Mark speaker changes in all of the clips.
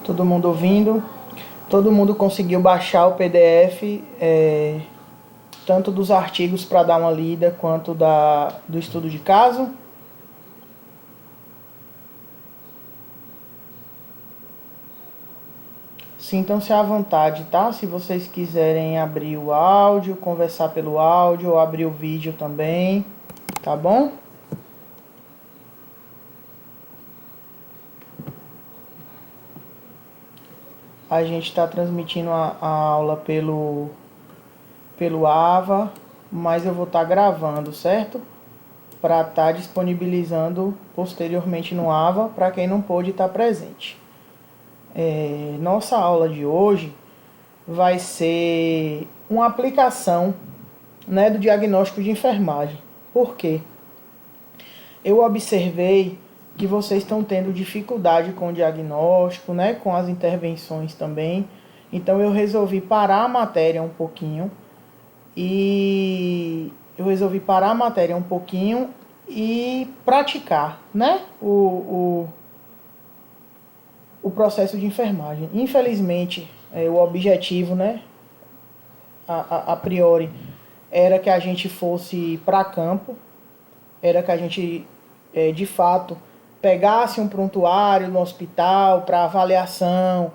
Speaker 1: Todo mundo ouvindo? Todo mundo conseguiu baixar o PDF, tanto dos artigos para dar uma lida, quanto do estudo de caso? Sintam-se à vontade, tá? Se vocês quiserem abrir o áudio, conversar pelo áudio ou abrir o vídeo também, tá bom? A gente está transmitindo a aula pelo AVA, mas eu vou estar gravando, certo? Para estar disponibilizando posteriormente no AVA para quem não pôde estar presente. Nossa aula de hoje vai ser uma aplicação, né, do diagnóstico de enfermagem. Por quê? Eu observei que vocês estão tendo dificuldade com o diagnóstico, né, com as intervenções também. Então eu resolvi parar a matéria um pouquinho e praticar, né, o processo de enfermagem. Infelizmente, o objetivo, né, a priori, era que a gente fosse para campo, era que a gente, de fato, pegasse um prontuário no hospital para avaliação,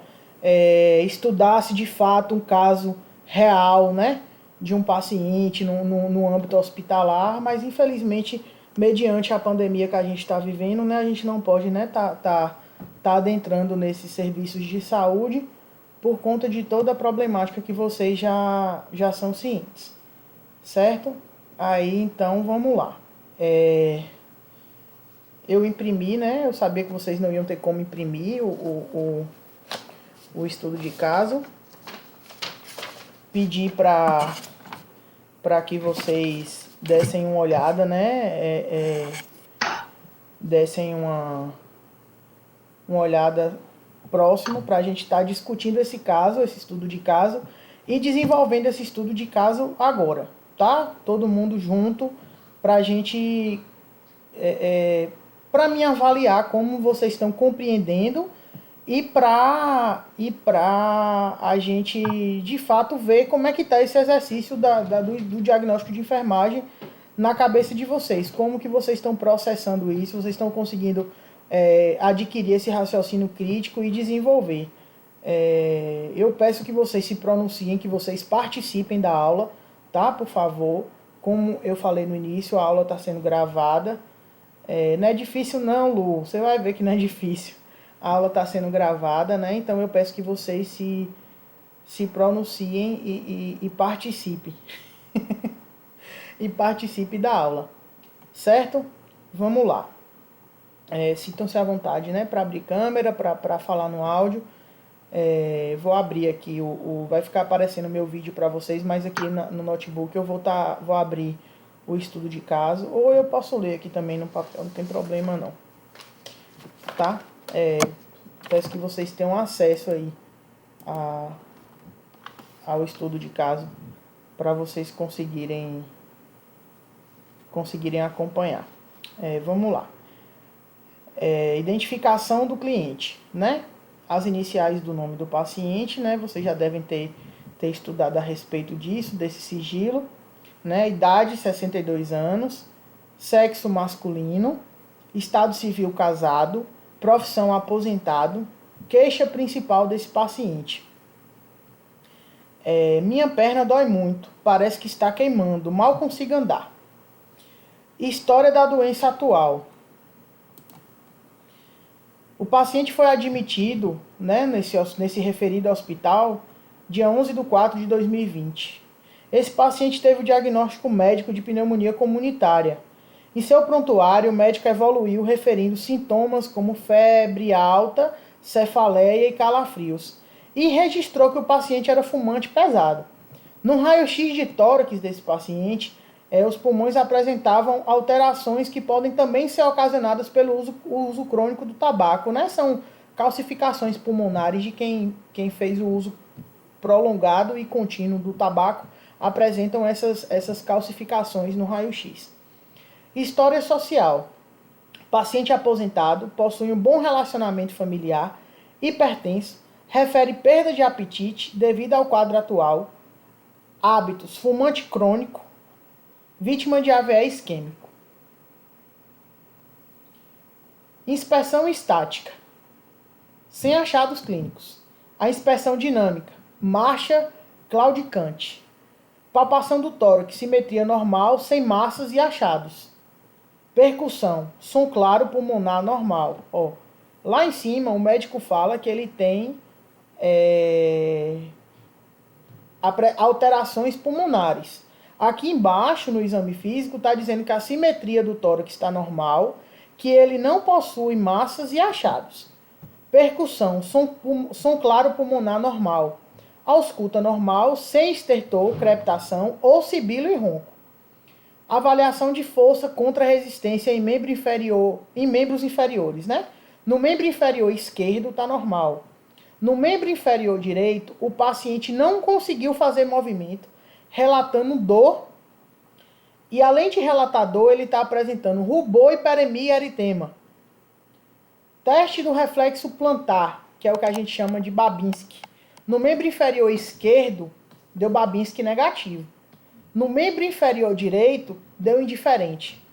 Speaker 1: estudasse de fato um caso real, né, de um paciente no âmbito hospitalar, mas infelizmente, mediante a pandemia que a gente está vivendo, né, a gente não pode, né, tá adentrando nesses serviços de saúde por conta de toda a problemática que vocês já são cientes, certo? Aí então vamos lá. Eu imprimi, né? Eu sabia que vocês não iam ter como imprimir o estudo de caso. Pedi para que vocês dessem uma olhada, né? Dessem uma olhada próximo para a gente estar discutindo esse caso, esse estudo de caso, e desenvolvendo esse estudo de caso agora, tá? Todo mundo junto para a gente, para me avaliar como vocês estão compreendendo e para a gente de fato ver como é que está esse exercício do diagnóstico de enfermagem na cabeça de vocês, como que vocês estão processando isso, vocês estão conseguindo adquirir esse raciocínio crítico e desenvolver. Eu peço que vocês se pronunciem, que vocês participem da aula, tá? Por favor. Como eu falei no início, a aula está sendo gravada. Não é difícil não, Lu. Você vai ver que não é difícil. A aula está sendo gravada, né? Então eu peço que vocês se pronunciem e participem. E participe da aula. Certo? Vamos lá. Sintam-se à vontade, né, para abrir câmera, para falar no áudio. Vou abrir aqui, vai ficar aparecendo o meu vídeo para vocês, mas aqui no notebook eu vou abrir o estudo de caso, ou eu posso ler aqui também no papel, não tem problema não. Tá? Peço que vocês tenham acesso aí ao estudo de caso, para vocês conseguirem acompanhar. Vamos lá. Identificação do cliente, né? As iniciais do nome do paciente, né? Vocês já devem ter estudado a respeito disso, desse sigilo, né? Idade, 62 anos, sexo masculino, estado civil casado, profissão aposentado, queixa principal desse paciente. Minha perna dói muito, parece que está queimando, mal consigo andar. História da doença atual. O paciente foi admitido, né, nesse referido hospital dia 11/4/2020. Esse paciente teve o diagnóstico médico de pneumonia comunitária. Em seu prontuário, o médico evoluiu referindo sintomas como febre alta, cefaleia e calafrios. E registrou que o paciente era fumante pesado. No raio-x de tórax desse paciente, os pulmões apresentavam alterações que podem também ser ocasionadas pelo uso crônico do tabaco, né? São calcificações pulmonares de quem fez o uso prolongado e contínuo do tabaco, apresentam essas calcificações no raio-x. História social. Paciente aposentado, possui um bom relacionamento familiar, hipertenso, refere perda de apetite devido ao quadro atual, hábitos, fumante crônico, vítima de AVE isquêmico. Inspeção estática, sem achados clínicos. A inspeção dinâmica, marcha claudicante. Palpação do tórax, simetria normal, sem massas e achados. Percussão, som claro pulmonar normal. Ó, lá em cima, o médico fala que ele tem alterações pulmonares. Aqui embaixo, no exame físico, está dizendo que a simetria do tórax está normal, que ele não possui massas e achados. Percussão, som claro pulmonar normal. Ausculta normal, sem estertor, crepitação ou sibilo e ronco. Avaliação de força contra resistência em membros inferiores, né? No membro inferior esquerdo está normal. No membro inferior direito, o paciente não conseguiu fazer movimento, relatando dor. E além de relatar dor, ele está apresentando rubor, hiperemia e eritema. Teste do reflexo plantar, que é o que a gente chama de Babinski. No membro inferior esquerdo, deu Babinski negativo. No membro inferior direito, deu indiferente.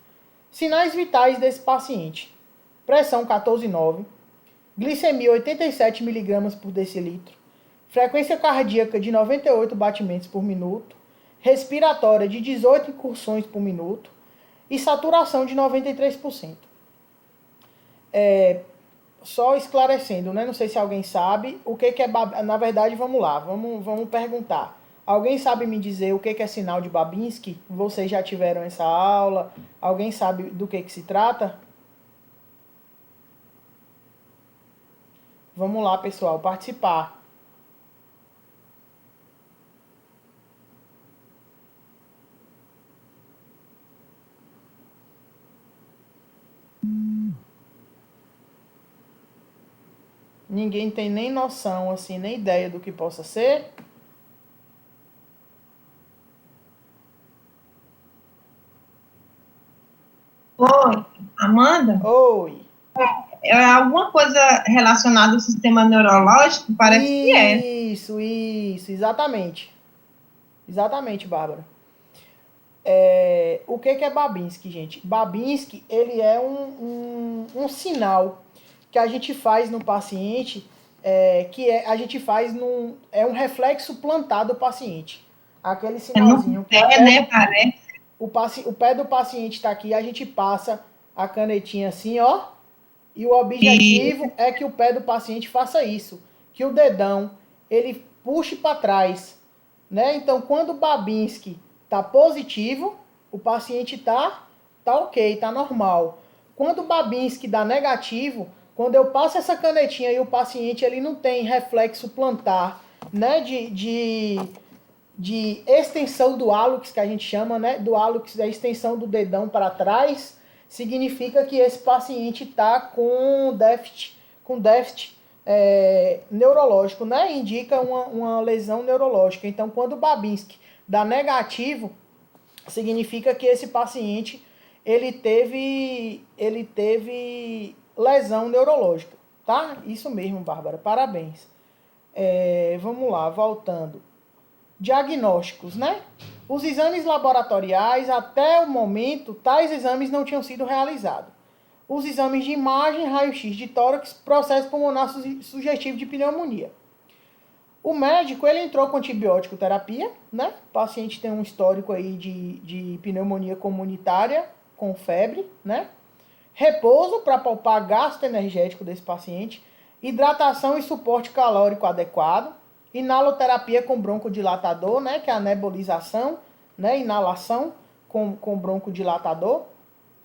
Speaker 1: Sinais vitais desse paciente. Pressão 14,9. Glicemia 87 mg por decilitro. Frequência cardíaca de 98 batimentos por minuto. Respiratória de 18 incursões por minuto. E saturação de 93%. Só esclarecendo, né? Não sei se alguém sabe o que é Babinski. Na verdade, vamos lá, vamos perguntar. Alguém sabe me dizer o que é sinal de Babinski? Vocês já tiveram essa aula? Alguém sabe do que se trata? Vamos lá, pessoal, participar. Ninguém tem nem noção, assim, nem ideia do que possa ser?
Speaker 2: Oi, Amanda?
Speaker 1: Oi.
Speaker 2: É alguma coisa relacionada ao sistema neurológico? Parece que é.
Speaker 1: Isso, exatamente. Exatamente, Bárbara. O que é Babinski, gente? Babinski, ele é um sinal que a gente faz no paciente, a gente faz é um reflexo plantar do paciente. Aquele
Speaker 2: É no
Speaker 1: sinalzinho que
Speaker 2: pé, né? Parece.
Speaker 1: o pé do paciente está aqui, a gente passa a canetinha assim, ó. E o
Speaker 2: E
Speaker 1: objetivo é que o pé do paciente faça isso, que o dedão ele puxe para trás, né? Então, quando o Babinski tá positivo, o paciente tá ok, tá normal. Quando o Babinski dá negativo, quando eu passo essa canetinha e o paciente ele não tem reflexo plantar, né, de extensão do hálux, que a gente chama, né, do hálux, da extensão do dedão para trás, significa que esse paciente está com déficit neurológico, né? Indica uma lesão neurológica. Então, quando o Babinski dá negativo, significa que esse paciente ele teve lesão neurológica, tá? Isso mesmo, Bárbara. Parabéns. Vamos lá, voltando. Diagnósticos, né? Os exames laboratoriais, até o momento, tais exames não tinham sido realizados. Os exames de imagem, raio-x de tórax, processo pulmonar sugestivo de pneumonia. O médico, ele entrou com antibiótico terapia, né? O paciente tem um histórico aí de pneumonia comunitária com febre, né? Repouso para palpar gasto energético desse paciente, hidratação e suporte calórico adequado, inaloterapia com broncodilatador, né, que é a nebulização, né, inalação com broncodilatador,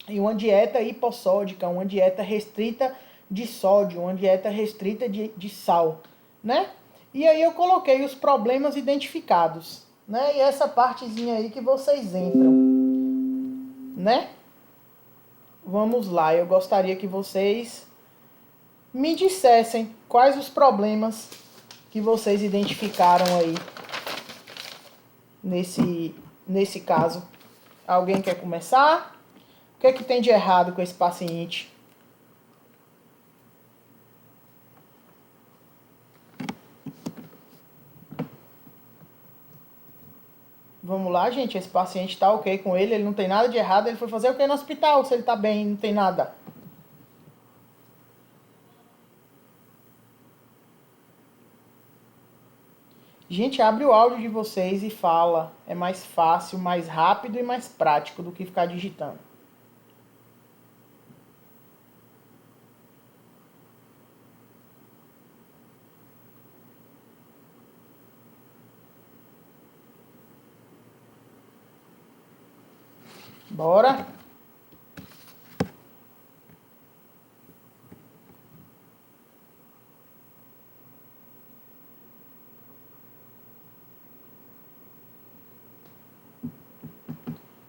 Speaker 1: e uma dieta hipossódica, uma dieta restrita de sódio, uma dieta restrita de sal, né? E aí eu coloquei os problemas identificados, né? E essa partezinha aí que vocês entram, né? Vamos lá, eu gostaria que vocês me dissessem quais os problemas que vocês identificaram aí nesse caso. Alguém quer começar? O que é que tem de errado com esse paciente? Vamos lá, gente. Esse paciente tá ok com ele não tem nada de errado. Ele foi fazer o que no hospital? Se ele tá bem, não tem nada. Gente, abre o áudio de vocês e fala. É mais fácil, mais rápido e mais prático do que ficar digitando. Bora?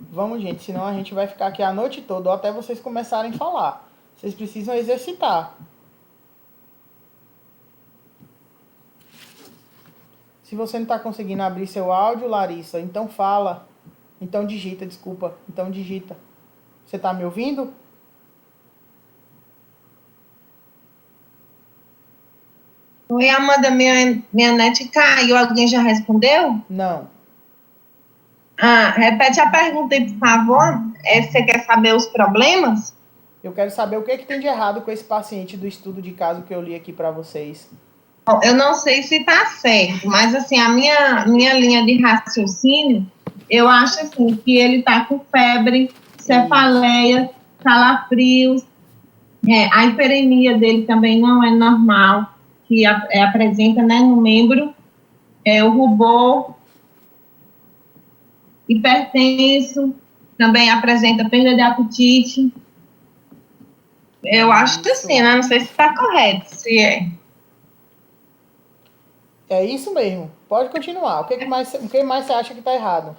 Speaker 1: Vamos, gente, senão a gente vai ficar aqui a noite toda ou até vocês começarem a falar. Vocês precisam exercitar. Se você não está conseguindo abrir seu áudio, Larissa, então fala. Então digita, desculpa. Então digita. Você está me ouvindo?
Speaker 2: Oi, Amanda, minha net caiu. Alguém já respondeu?
Speaker 1: Não.
Speaker 2: Repete a pergunta aí, por favor. Você quer saber os problemas?
Speaker 1: Eu quero saber o que tem de errado com esse paciente do estudo de caso que eu li aqui para vocês.
Speaker 2: Eu não sei se está certo, mas assim, a minha linha de raciocínio, eu acho assim, que ele está com febre, cefaleia, calafrios, a hiperemia dele também não é normal, que apresenta, né, no membro, o rubor, hipertenso, também apresenta perda de apetite. Eu acho que assim, né, não sei se está correto, se é.
Speaker 1: É isso mesmo. Pode continuar. O que mais você acha que está errado?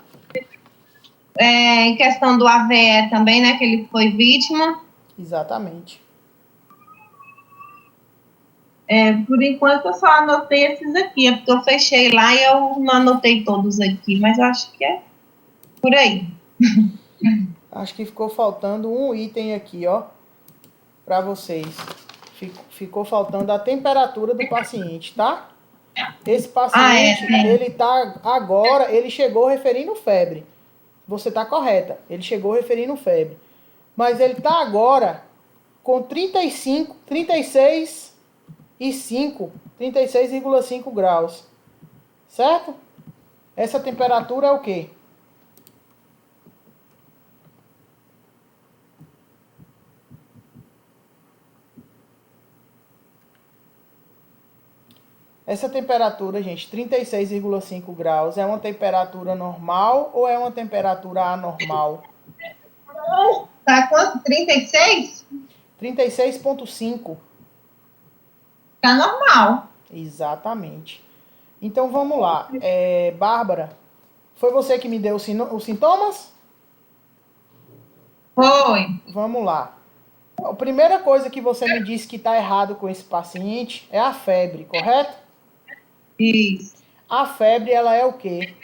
Speaker 2: Em questão do AVE também, né, que ele foi vítima.
Speaker 1: Exatamente.
Speaker 2: Por enquanto eu só anotei esses aqui, porque eu fechei lá e eu não anotei todos aqui, mas eu acho que é por aí.
Speaker 1: Acho que ficou faltando um item aqui, ó, para vocês. Ficou faltando a temperatura do paciente, tá? Esse paciente, ele tá agora, ele chegou referindo febre. Você tá correta, ele chegou referindo febre. Mas ele tá agora com 35, 36 e 5, 36,5 graus. Certo? Essa temperatura é o quê? Essa temperatura, gente, 36,5 graus, é uma temperatura normal ou é uma temperatura anormal?
Speaker 2: Tá quanto? 36?
Speaker 1: 36,5.
Speaker 2: Tá normal.
Speaker 1: Exatamente. Então vamos lá. Bárbara, foi você que me deu os sintomas?
Speaker 2: Foi.
Speaker 1: Vamos lá. A primeira coisa que você me disse que está errado com esse paciente é a febre, correto?
Speaker 2: Isso.
Speaker 1: A febre, ela é o quê?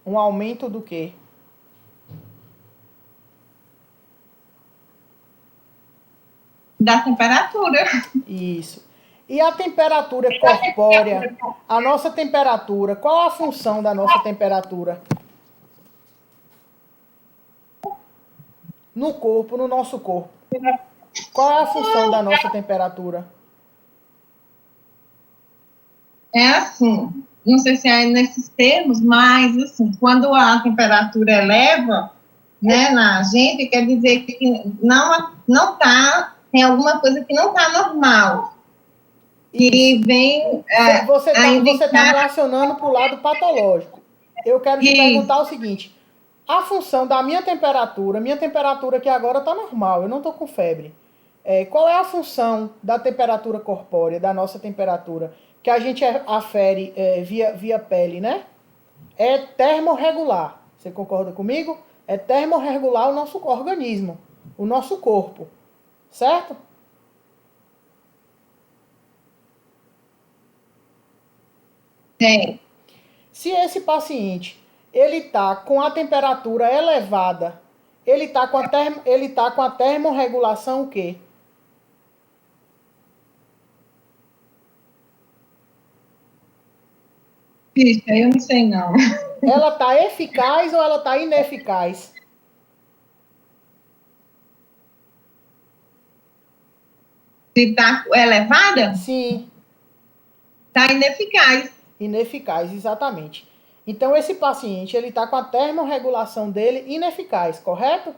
Speaker 1: Um aumento do quê?
Speaker 2: Da temperatura.
Speaker 1: Isso. E a temperatura corpórea, a nossa temperatura, qual a função da nossa temperatura? No corpo, no nosso corpo. Qual é a função da nossa temperatura?
Speaker 2: É assim, não sei se é nesses termos, mas assim, quando a temperatura eleva, né, na gente, quer dizer que não tá, tem alguma coisa que não está normal. E vem
Speaker 1: você tá relacionando para o lado patológico. Eu quero te perguntar o seguinte: a função da minha temperatura que agora está normal, eu não estou com febre. Qual é a função da temperatura corpórea, da nossa temperatura, que a gente afere via pele, né? É termorregular. Você concorda comigo? É termorregular o nosso organismo, o nosso corpo. Certo?
Speaker 2: Tem.
Speaker 1: Se esse paciente ele tá com a temperatura elevada, ele tá com a termorregulação o quê?
Speaker 2: Isso, eu não sei não.
Speaker 1: ela está eficaz ou ela está ineficaz?
Speaker 2: Se está elevada,
Speaker 1: Sim,
Speaker 2: está ineficaz.
Speaker 1: ineficaz, exatamente. Então, esse paciente, ele está com a termorregulação dele ineficaz, correto?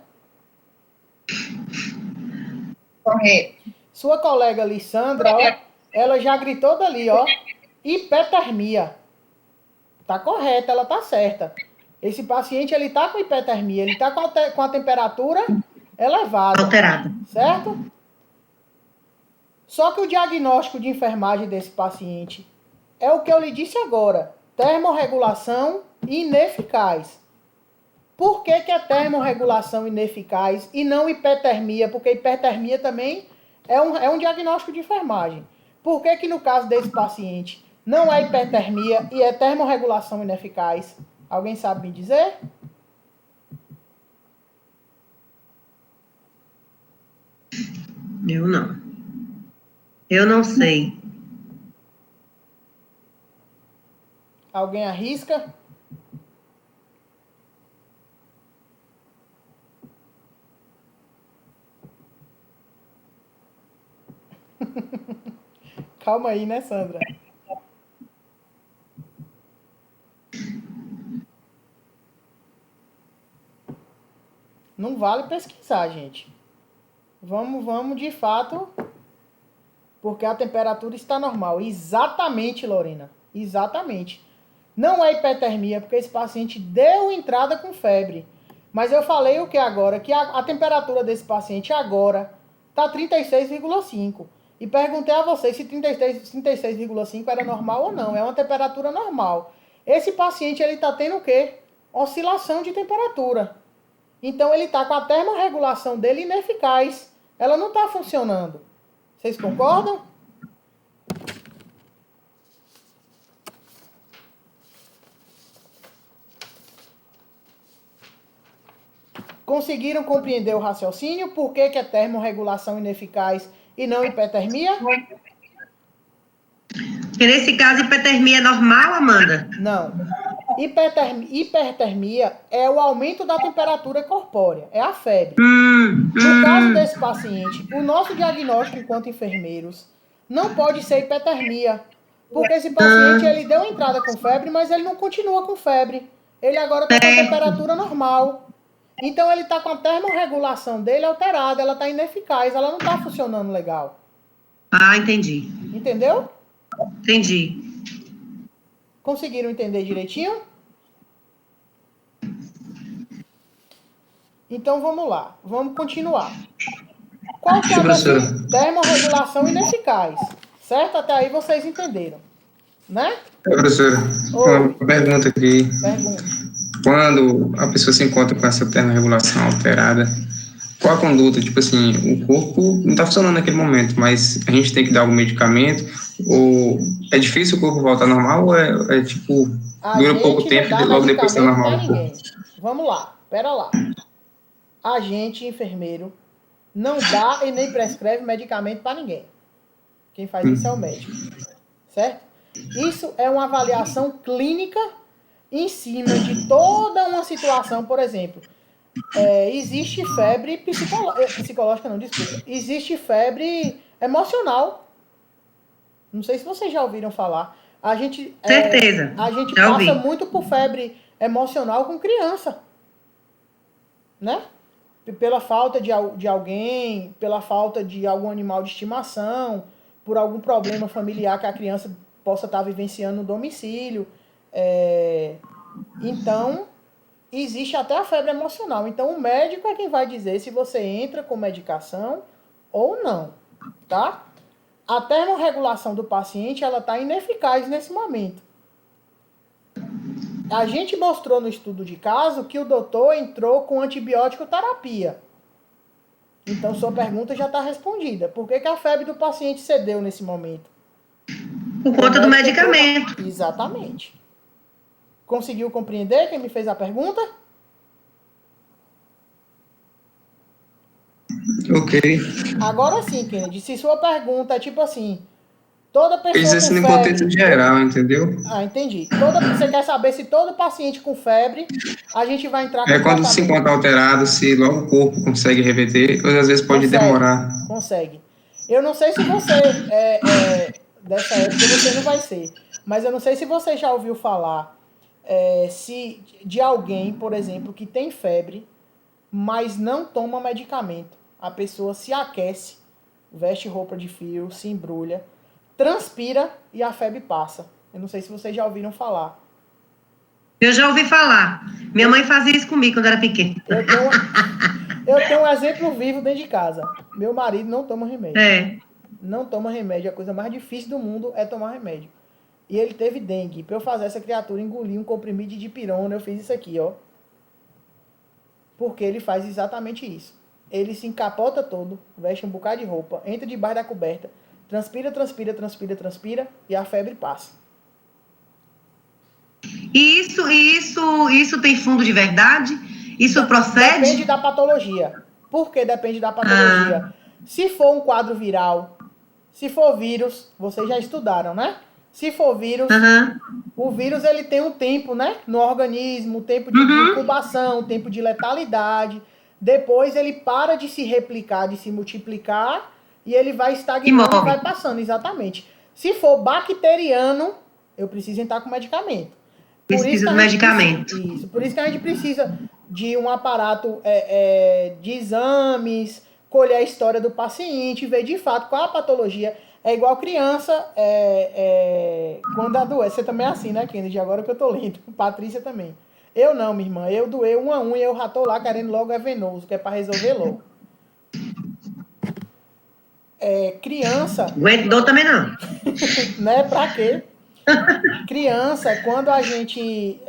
Speaker 2: Correto.
Speaker 1: Sua colega Lissandra, ó, ela já gritou dali, ó, hipertermia. Tá correta, ela tá certa. Esse paciente, ele tá com hipertermia, ele tá com a temperatura elevada.
Speaker 3: Alterada.
Speaker 1: Certo? Só que o diagnóstico de enfermagem desse paciente é o que eu lhe disse agora. Termorregulação ineficaz. Por que é termorregulação ineficaz e não hipertermia? Porque hipertermia também é um diagnóstico de enfermagem. Por que no caso desse paciente não é hipertermia e é termorregulação ineficaz? Alguém sabe me dizer?
Speaker 3: Eu não. Eu não sei.
Speaker 1: Alguém arrisca? Calma aí, né, Sandra? Não vale pesquisar, gente. Vamos de fato, porque a temperatura está normal. Exatamente, Lorena. Exatamente. Não é hipertermia, porque esse paciente deu entrada com febre. Mas eu falei o que agora? Que a temperatura desse paciente agora está 36,5. E perguntei a vocês se 36,5 era normal ou não. É uma temperatura normal. Esse paciente, ele está tendo o quê? Oscilação de temperatura. Então, ele está com a termorregulação dele ineficaz. Ela não está funcionando. Vocês concordam? Conseguiram compreender o raciocínio? Por que é termorregulação ineficaz e não hipertermia?
Speaker 3: Porque nesse caso, hipertermia é normal, Amanda?
Speaker 1: Não. Hipertermia é o aumento da temperatura corpórea, é a febre. No caso desse paciente, o nosso diagnóstico enquanto enfermeiros não pode ser hipertermia, porque esse paciente ele deu entrada com febre, mas ele não continua com febre. Ele agora está com a temperatura normal. Então ele está com a termorregulação dele alterada, ela está ineficaz, ela não está funcionando legal.
Speaker 3: Ah, entendi.
Speaker 1: Entendeu?
Speaker 3: Entendi.
Speaker 1: Conseguiram entender direitinho? Então vamos lá, vamos continuar. Qual que é a termorregulação ineficaz? Certo? Até aí vocês entenderam, né?
Speaker 4: Professora, uma pergunta aqui.
Speaker 1: Pergunta.
Speaker 4: Quando a pessoa se encontra com essa termorregulação alterada, qual a conduta? Tipo assim, o corpo não está funcionando naquele momento, mas a gente tem que dar algum medicamento? Ou é difícil o corpo voltar normal? Ou é tipo, dura pouco tempo e logo depois está normal o corpo?
Speaker 1: Vamos lá, pera lá. A gente, enfermeiro, não dá e nem prescreve medicamento para ninguém. Quem faz isso é o médico. Certo? Isso é uma avaliação clínica em cima de toda uma situação, por exemplo. Existe febre psicológica, não, desculpa. Existe febre emocional. Não sei se vocês já ouviram falar.
Speaker 3: Certeza.
Speaker 1: A gente passa muito por febre emocional com criança. Né? Pela falta de alguém, pela falta de algum animal de estimação, por algum problema familiar que a criança possa estar vivenciando no domicílio. Então, existe até a febre emocional. Então, o médico é quem vai dizer se você entra com medicação ou não, tá? A termorregulação do paciente, ela está ineficaz nesse momento. A gente mostrou no estudo de caso que o doutor entrou com antibiótico terapia. Então, sua pergunta já está respondida. Por que a febre do paciente cedeu nesse momento?
Speaker 3: Por conta do medicamento.
Speaker 1: Exatamente. Conseguiu compreender quem me fez a pergunta?
Speaker 4: Ok.
Speaker 1: Agora sim, Kennedy, se sua pergunta é tipo assim, Toda
Speaker 4: Eu
Speaker 1: pessoa
Speaker 4: disse
Speaker 1: com
Speaker 4: assim no
Speaker 1: febre...
Speaker 4: contexto geral, entendeu?
Speaker 1: Ah, entendi. Você quer saber se todo paciente com febre, a gente vai entrar com
Speaker 4: Quando se
Speaker 1: tratamento?
Speaker 4: encontra alterado, se logo o corpo consegue reverter, ou às vezes pode
Speaker 1: Consegue,
Speaker 4: demorar.
Speaker 1: consegue. Eu não sei se você dessa época, você não vai ser, mas eu não sei se você já ouviu falar se de alguém, por exemplo, que tem febre, mas não toma medicamento. A pessoa se aquece, veste roupa de frio, se embrulha, transpira e a febre passa. Eu não sei se vocês já ouviram falar.
Speaker 3: Eu já ouvi falar. Minha mãe fazia isso comigo quando era pequena.
Speaker 1: Eu tenho um exemplo vivo dentro de casa. Meu marido não toma remédio.
Speaker 3: É.
Speaker 1: Não toma remédio. A coisa mais difícil do mundo é tomar remédio. E ele teve dengue. Para eu fazer essa criatura engolir um comprimido de dipirona, eu fiz isso aqui, ó. Porque ele faz exatamente isso. Ele se encapota todo, veste um bocado de roupa, entra debaixo da coberta, transpira, transpira, transpira, transpira e a febre passa.
Speaker 3: E isso tem fundo de verdade? Isso procede?
Speaker 1: Depende da patologia. Por que depende da patologia? Se for um quadro viral, se for vírus, vocês já estudaram, né? Se for vírus, o vírus ele tem um tempo, né? No organismo, tempo de incubação, tempo de letalidade. Depois ele para de se replicar, de se multiplicar, e ele vai estagnando e vai passando, exatamente. Se for bacteriano, eu preciso entrar com medicamento.
Speaker 3: Precisa de medicamento.
Speaker 1: Isso, por isso que a gente precisa de um aparato de exames, colher a história do paciente, ver de fato qual a patologia. É igual criança quando adoece. Você também é assim, né, Kennedy? Agora que eu tô lendo. Patrícia também. Eu não, minha irmã. Eu doei uma unha, eu já tô lá querendo logo venoso, que é pra resolver logo. Criança...
Speaker 3: Aguento dor também não.
Speaker 1: Né? Pra quê? Criança, quando a gente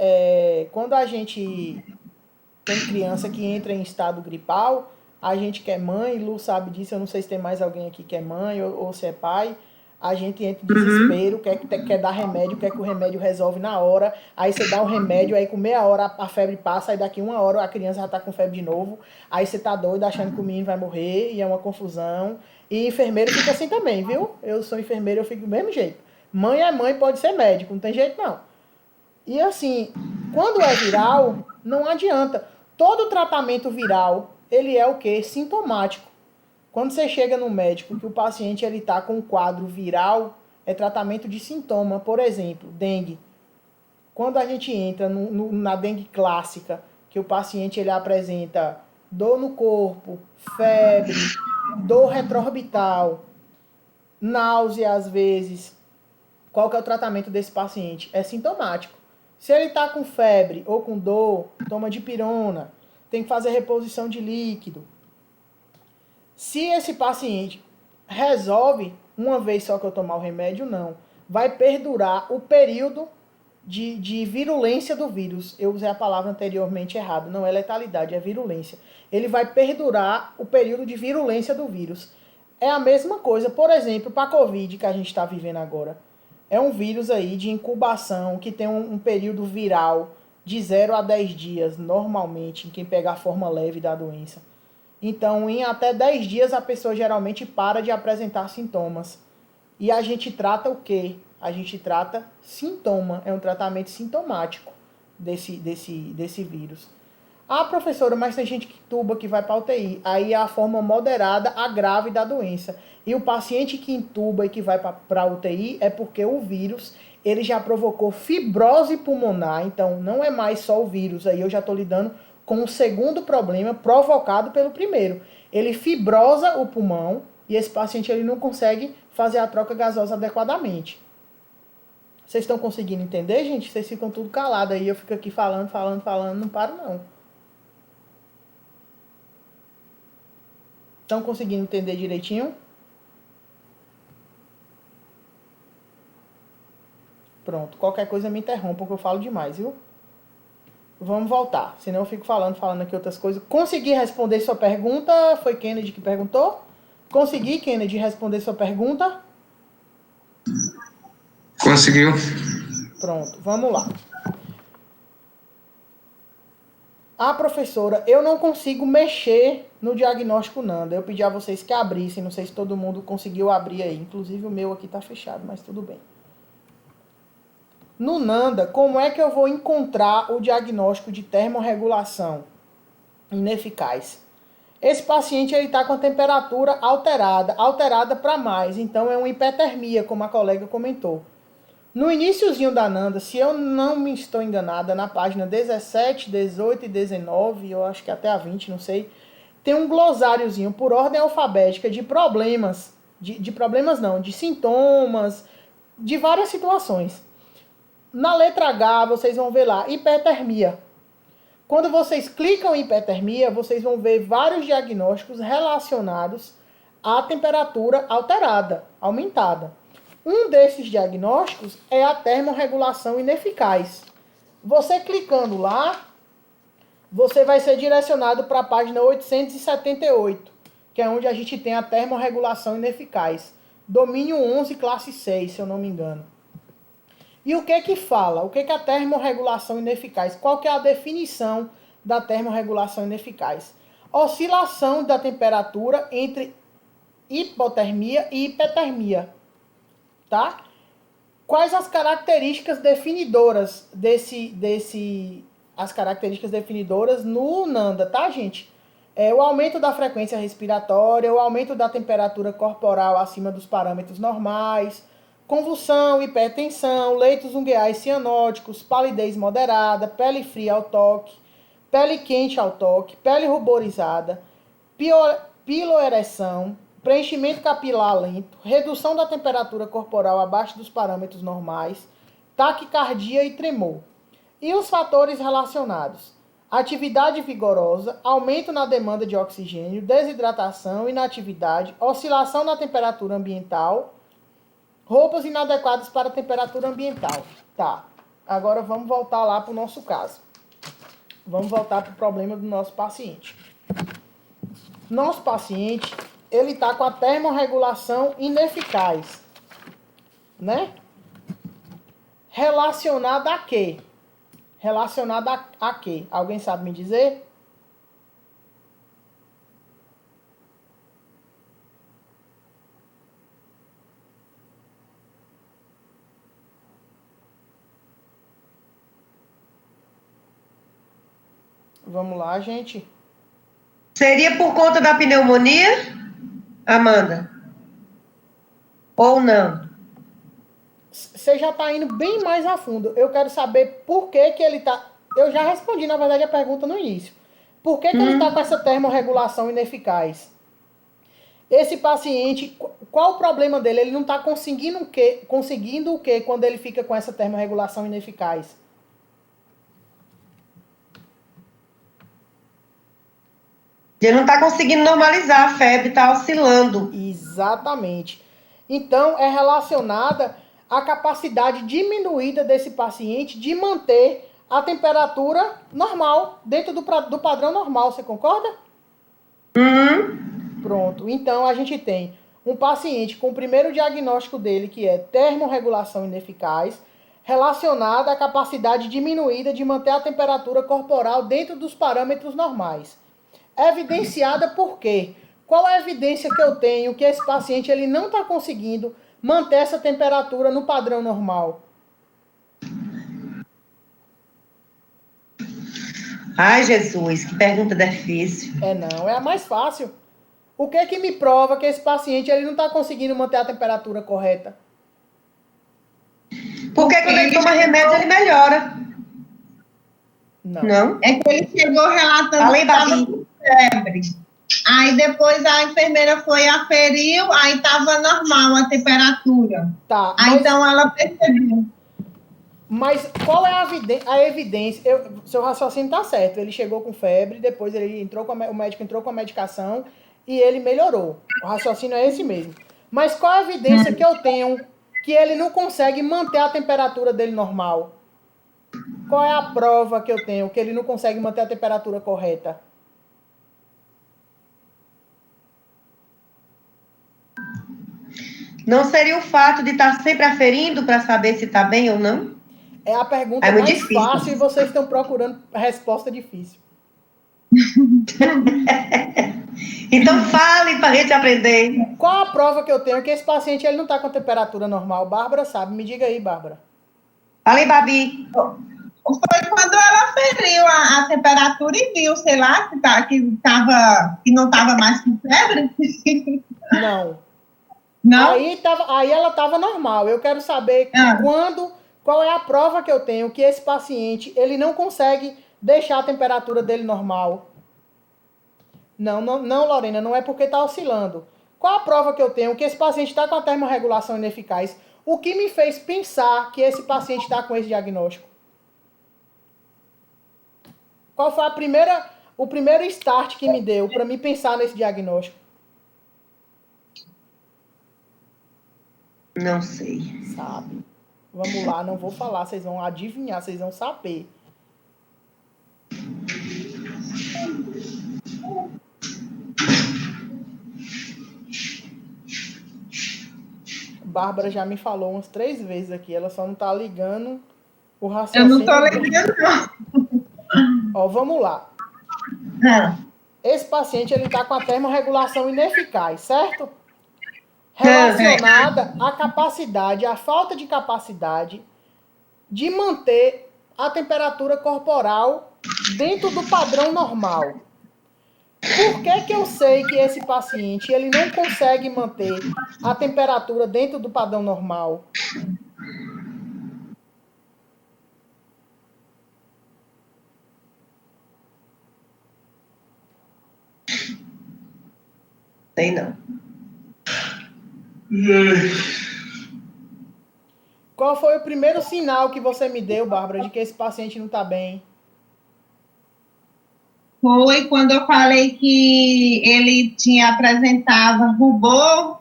Speaker 1: tem criança que entra em estado gripal, a gente que é mãe, Lu sabe disso, eu não sei se tem mais alguém aqui que é mãe ou se é pai, a gente entra em desespero, quer dar remédio, quer que o remédio resolve na hora, aí você dá o remédio, aí com meia hora a febre passa, aí daqui uma hora a criança já tá com febre de novo, aí você tá doido achando que o menino vai morrer, e é uma confusão, e enfermeiro fica assim também, viu? Eu sou enfermeiro, eu fico do mesmo jeito. Mãe é mãe, pode ser médico, não tem jeito não. E assim, quando é viral, não adianta. Todo tratamento viral, ele é o quê? Sintomático. Quando você chega no médico que o paciente ele está com um quadro viral, é tratamento de sintoma. Por exemplo, dengue. Quando a gente entra na dengue clássica, que o paciente ele apresenta dor no corpo, febre, dor retroorbital, náusea às vezes, qual que é o tratamento desse paciente? É sintomático. Se ele está com febre ou com dor, toma dipirona, tem que fazer reposição de líquido. Se esse paciente resolve uma vez só que eu tomar o remédio, não. Vai perdurar o período de virulência do vírus. Eu usei a palavra anteriormente errado. Não é letalidade, é virulência. Ele vai perdurar o período de virulência do vírus. É a mesma coisa, por exemplo, para a Covid que a gente está vivendo agora. É um vírus aí de incubação que tem um período viral de 0 a 10 dias, normalmente, em quem pegar a forma leve da doença. Então, em até 10 dias, a pessoa geralmente para de apresentar sintomas. E a gente trata o quê? A gente trata sintoma, é um tratamento sintomático desse vírus. Ah, professora, mas tem gente que tuba, que vai para UTI. Aí é a forma moderada a grave da doença. E o paciente que intuba e que vai para a UTI é porque o vírus ele já provocou fibrose pulmonar. Então, não é mais só o vírus. Aí eu já estou lidando com o segundo problema provocado pelo primeiro. Ele fibrosa o pulmão e esse paciente ele não consegue fazer a troca gasosa adequadamente. Vocês estão conseguindo entender, gente? Vocês ficam tudo calados aí. Eu fico aqui falando, não paro não. Estão conseguindo entender direitinho? Pronto. Qualquer coisa me interrompa, que eu falo demais, viu? Vamos voltar. Senão eu fico falando aqui outras coisas. Consegui responder sua pergunta? Foi Kennedy que perguntou? Consegui, Kennedy, responder sua pergunta?
Speaker 4: Conseguiu.
Speaker 1: Pronto, vamos lá. Ah, professora, eu não consigo mexer no diagnóstico Nanda. Eu pedi a vocês que abrissem, não sei se todo mundo conseguiu abrir aí. Inclusive o meu aqui está fechado, mas tudo bem. No Nanda, como é que eu vou encontrar o diagnóstico de termorregulação ineficaz? Esse paciente está com a temperatura alterada para mais, então é uma hipertermia, como a colega comentou. No iniciozinho da Nanda, se eu não me estou enganada, na página 17, 18 e 19, eu acho que até a 20, não sei, tem um glossáriozinho por ordem alfabética de problemas, de problemas não, de sintomas, de várias situações. Na letra H, vocês vão ver lá, hipertermia. Quando vocês clicam em hipertermia, vocês vão ver vários diagnósticos relacionados à temperatura alterada, aumentada. Um desses diagnósticos é a termorregulação ineficaz. Você clicando lá, você vai ser direcionado para a página 878, que é onde a gente tem a termorregulação ineficaz. Domínio 11, classe 6, se eu não me engano. E o que que fala? O que que é a termorregulação ineficaz? Qual que é a definição da termorregulação ineficaz? Oscilação da temperatura entre hipotermia e hipertermia. Tá? Quais as características definidoras as características definidoras no Nanda, tá, gente? O aumento da frequência respiratória, o aumento da temperatura corporal acima dos parâmetros normais, convulsão, hipertensão, leitos ungueais cianóticos, palidez moderada, pele fria ao toque, pele quente ao toque, pele ruborizada, piloereção, preenchimento capilar lento, redução da temperatura corporal abaixo dos parâmetros normais, taquicardia e tremor. E os fatores relacionados: atividade vigorosa, aumento na demanda de oxigênio, desidratação, inatividade, oscilação na temperatura ambiental, roupas inadequadas para a temperatura ambiental. Tá, agora vamos voltar lá para o nosso caso. Vamos voltar para o problema do nosso paciente. Nosso paciente, ele está com a termorregulação ineficaz, né? Relacionada a quê? Relacionada a quê? Alguém sabe me dizer? Vamos lá, gente.
Speaker 3: Seria por conta da pneumonia, Amanda? Ou não?
Speaker 1: Você já está indo bem mais a fundo. Eu quero saber por que que ele está... Eu já respondi, na verdade, a pergunta no início. Por que que ele está com essa termorregulação ineficaz? Esse paciente, qual o problema dele? Ele não está conseguindo o quê quando ele fica com essa termorregulação ineficaz?
Speaker 3: Ele não está conseguindo normalizar, a febre está oscilando.
Speaker 1: Exatamente. Então, é relacionada à capacidade diminuída desse paciente de manter a temperatura normal, dentro do padrão normal, você concorda? Pronto. Então, a gente tem um paciente com o primeiro diagnóstico dele, que é termorregulação ineficaz, relacionada à capacidade diminuída de manter a temperatura corporal dentro dos parâmetros normais. Evidenciada por quê? Qual é a evidência que eu tenho que esse paciente ele não está conseguindo manter essa temperatura no padrão normal?
Speaker 3: Ai, Jesus, que pergunta difícil.
Speaker 1: Não, é a mais fácil. O que é que me prova que esse paciente ele não está conseguindo manter a temperatura correta?
Speaker 3: Porque quando ele toma remédio, ele melhora.
Speaker 1: Não.
Speaker 2: É que ele chegou relatando
Speaker 3: Além
Speaker 2: que estava com febre. Aí depois a enfermeira foi aferiu, aí estava normal a temperatura.
Speaker 1: Tá.
Speaker 2: Aí então ela percebeu.
Speaker 1: Mas qual é a evidência? Seu raciocínio está certo. Ele chegou com febre, depois o médico entrou com a medicação e ele melhorou. O raciocínio é esse mesmo. Mas qual a evidência que eu tenho que ele não consegue manter a temperatura dele normal? Qual é a prova que eu tenho que ele não consegue manter a temperatura correta?
Speaker 3: Não seria o fato de estar sempre aferindo para saber se está bem ou não?
Speaker 1: É a pergunta
Speaker 3: É muito
Speaker 1: mais
Speaker 3: difícil.
Speaker 1: fácil e vocês estão procurando a resposta difícil.
Speaker 3: Então fale para a gente aprender.
Speaker 1: Qual a prova que eu tenho que esse paciente ele não está com temperatura normal? Bárbara sabe. Me diga aí, Bárbara.
Speaker 3: Fala aí, Babi.
Speaker 2: Foi quando ela feriu a temperatura e viu, sei lá, que não estava mais com febre.
Speaker 1: Não.
Speaker 2: Não?
Speaker 1: Aí ela estava normal. Eu quero saber qual é a prova que eu tenho que esse paciente ele não consegue deixar a temperatura dele normal. Não, Lorena, não é porque está oscilando. Qual a prova que eu tenho que esse paciente está com a termorregulação ineficaz? O que me fez pensar que esse paciente está com esse diagnóstico? Qual foi o primeiro start que me deu para me pensar nesse diagnóstico?
Speaker 3: Não sei.
Speaker 1: Sabe? Vamos lá, não vou falar, vocês vão adivinhar, vocês vão saber. Bárbara já me falou umas 3 vezes aqui, ela só não tá ligando o raciocínio.
Speaker 2: Eu não tô ligando, não.
Speaker 1: Ó, vamos lá. Esse paciente, ele tá com a termorregulação ineficaz, certo? Relacionada à capacidade, à falta de capacidade de manter a temperatura corporal dentro do padrão normal. Por que eu sei que esse paciente ele não consegue manter a temperatura dentro do padrão normal?
Speaker 3: Sei não.
Speaker 1: Qual foi o primeiro sinal que você me deu, Bárbara, de que esse paciente não está bem?
Speaker 2: Foi quando eu falei que ele apresentava rubor,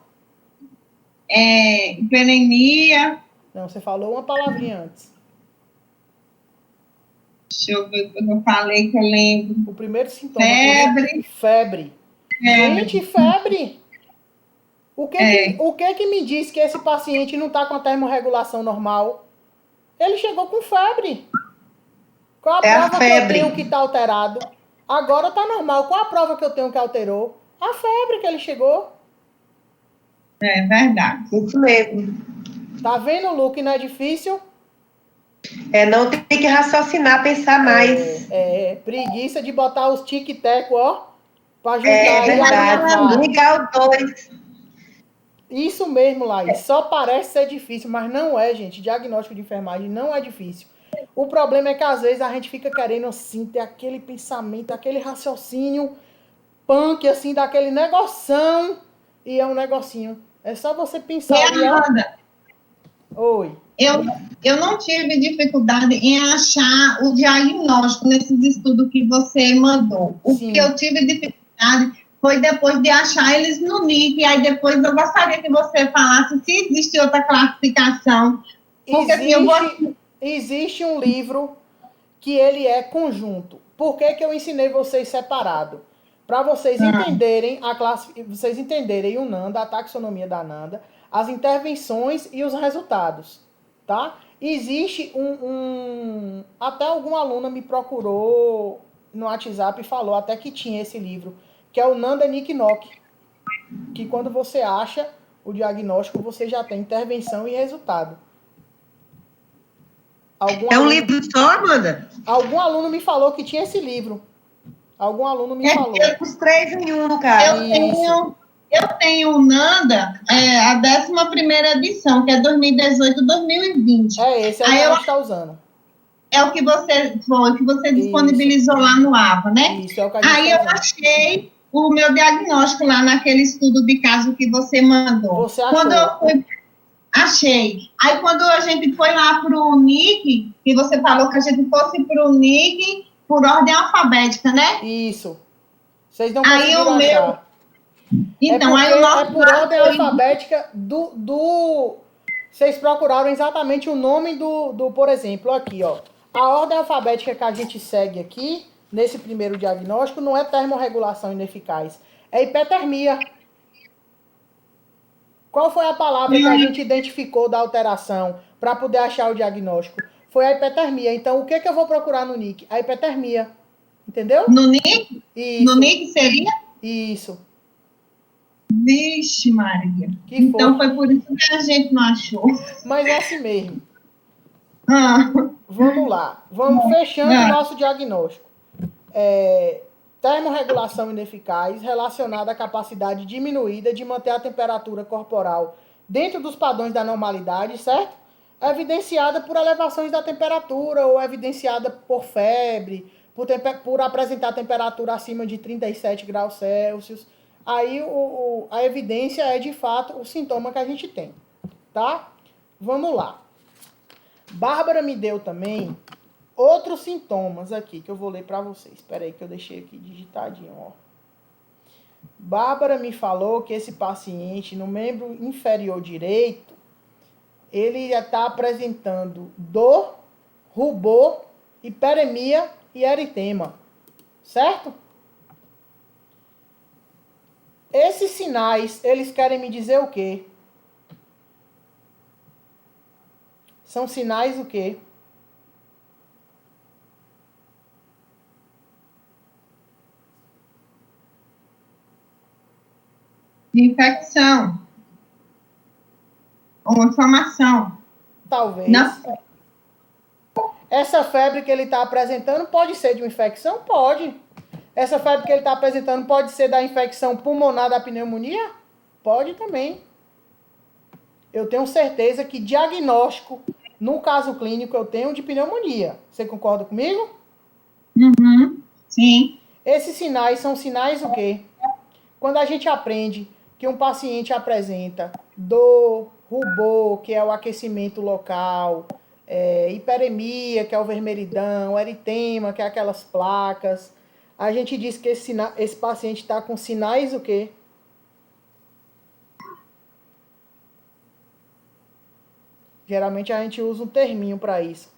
Speaker 2: hiperemia.
Speaker 1: Não, você falou uma palavrinha antes.
Speaker 2: Deixa eu ver quando eu falei que eu lembro.
Speaker 1: O primeiro sintoma.
Speaker 2: Febre.
Speaker 1: Febre. Gente, febre. O que me diz que esse paciente não está com a termorregulação normal? Ele chegou com febre. Qual a prova que eu tenho que está alterado? Agora está normal. Qual a prova que eu tenho que alterou? A febre que ele chegou.
Speaker 2: É verdade.
Speaker 3: Isso mesmo.
Speaker 1: Tá vendo, Lu, que não é difícil?
Speaker 3: Não tem que raciocinar, pensar mais.
Speaker 1: Preguiça de botar os tic-tac, ó, pra juntar.
Speaker 3: É verdade. Ligar o 2.
Speaker 1: Isso mesmo, Laís. Só parece ser difícil, mas não é, gente. Diagnóstico de enfermagem não é difícil. O problema é que, às vezes, a gente fica querendo, assim, ter aquele pensamento, aquele raciocínio punk, assim, daquele negoção. E é um negocinho. É só você pensar. Oi.
Speaker 2: Eu não tive dificuldade em achar o diagnóstico nesses estudos que você mandou. O que eu tive dificuldade foi depois de achar eles no NIC, e aí depois eu gostaria que você falasse se existe outra classificação. Porque
Speaker 1: existe um livro que ele é conjunto. Por que eu ensinei vocês separado? Para vocês entenderem vocês entenderem o NANDA, a taxonomia da NANDA, as intervenções e os resultados, tá? Existe até alguma aluna me procurou no WhatsApp e falou até que tinha esse livro, que é o Nanda Nick Knock, que quando você acha o diagnóstico, você já tem intervenção e resultado.
Speaker 3: Um livro só, Amanda?
Speaker 1: Algum aluno me falou que tinha esse livro. Algum aluno me falou.
Speaker 3: Os 3 em 1, no caso.
Speaker 2: Eu tenho o Nanda, a 11ª edição, que é 2018-2020.
Speaker 1: Esse é o que a gente está usando.
Speaker 2: É o que você disponibilizou lá no AVA, né?
Speaker 1: Isso, é o que a gente
Speaker 2: Aí eu achei o meu diagnóstico lá naquele estudo de caso que você mandou.
Speaker 1: Você achou?
Speaker 2: Quando eu fui, achei. Aí quando a gente foi lá para o NIC, que você falou que a gente fosse para o NIC por ordem alfabética, né?
Speaker 1: Isso. Vocês não conseguiram achar.
Speaker 2: Então,
Speaker 1: por ordem alfabética vocês procuraram exatamente o nome por exemplo, aqui, ó. A ordem alfabética que a gente segue aqui, nesse primeiro diagnóstico, não é termorregulação ineficaz, é hipertermia. Qual foi a palavra que a gente identificou da alteração para poder achar o diagnóstico? Foi a hipertermia. Então, o que eu vou procurar no NIC? A hipertermia. Entendeu?
Speaker 2: No NIC?
Speaker 1: Isso.
Speaker 2: No NIC seria?
Speaker 1: Isso.
Speaker 2: Vixe, Maria.
Speaker 1: Que
Speaker 2: Então
Speaker 1: foi?
Speaker 2: foi por isso que a gente não achou.
Speaker 1: Mas é assim mesmo.
Speaker 2: Ah,
Speaker 1: Vamos lá. Vamos fechando o
Speaker 2: ah.
Speaker 1: nosso diagnóstico. Termorregulação ineficaz relacionada à capacidade diminuída de manter a temperatura corporal dentro dos padrões da normalidade, certo? Evidenciada por elevações da temperatura ou evidenciada por febre, por apresentar temperatura acima de 37 graus Celsius. Aí a evidência é de fato o sintoma que a gente tem, tá? Vamos lá. Bárbara me deu também outros sintomas aqui que eu vou ler para vocês. Espera aí que eu deixei aqui digitadinho, ó. Bárbara me falou que esse paciente no membro inferior direito, ele está apresentando dor, rubor, hiperemia e eritema, certo? Esses sinais, eles querem me dizer o quê? São sinais o quê?
Speaker 2: De infecção. Ou inflamação.
Speaker 1: Talvez.
Speaker 2: Não.
Speaker 1: Essa febre que ele está apresentando pode ser de uma infecção? Pode. Essa febre que ele está apresentando pode ser da infecção pulmonar da pneumonia? Pode também. Eu tenho certeza que diagnóstico, no caso clínico, eu tenho de pneumonia. Você concorda comigo?
Speaker 2: Uhum. Sim.
Speaker 1: Esses sinais são sinais o quê? Quando a gente aprende que um paciente apresenta dor, rubor, que é o aquecimento local, hiperemia, que é o vermelhidão, eritema, que é aquelas placas, a gente diz que esse paciente está com sinais o quê? Geralmente a gente usa um terminho para isso.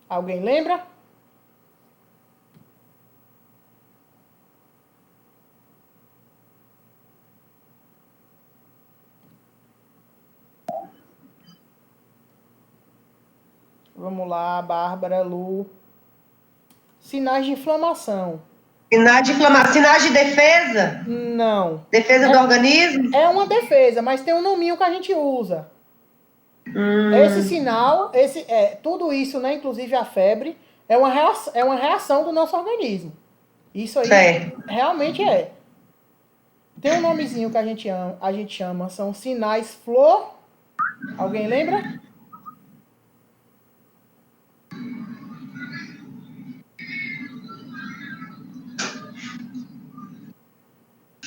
Speaker 1: Alguém lembra? Vamos lá, Bárbara, Lu. Sinais de inflamação.
Speaker 3: Sinais de inflamação, sinais de defesa?
Speaker 1: Não.
Speaker 3: Defesa do organismo?
Speaker 1: É uma defesa, mas tem um nominho que a gente usa. Esse sinal, tudo isso, né, inclusive a febre, é uma reação do nosso organismo. Isso aí realmente é. Tem um nomezinho que a gente chama, são sinais flor. Alguém lembra?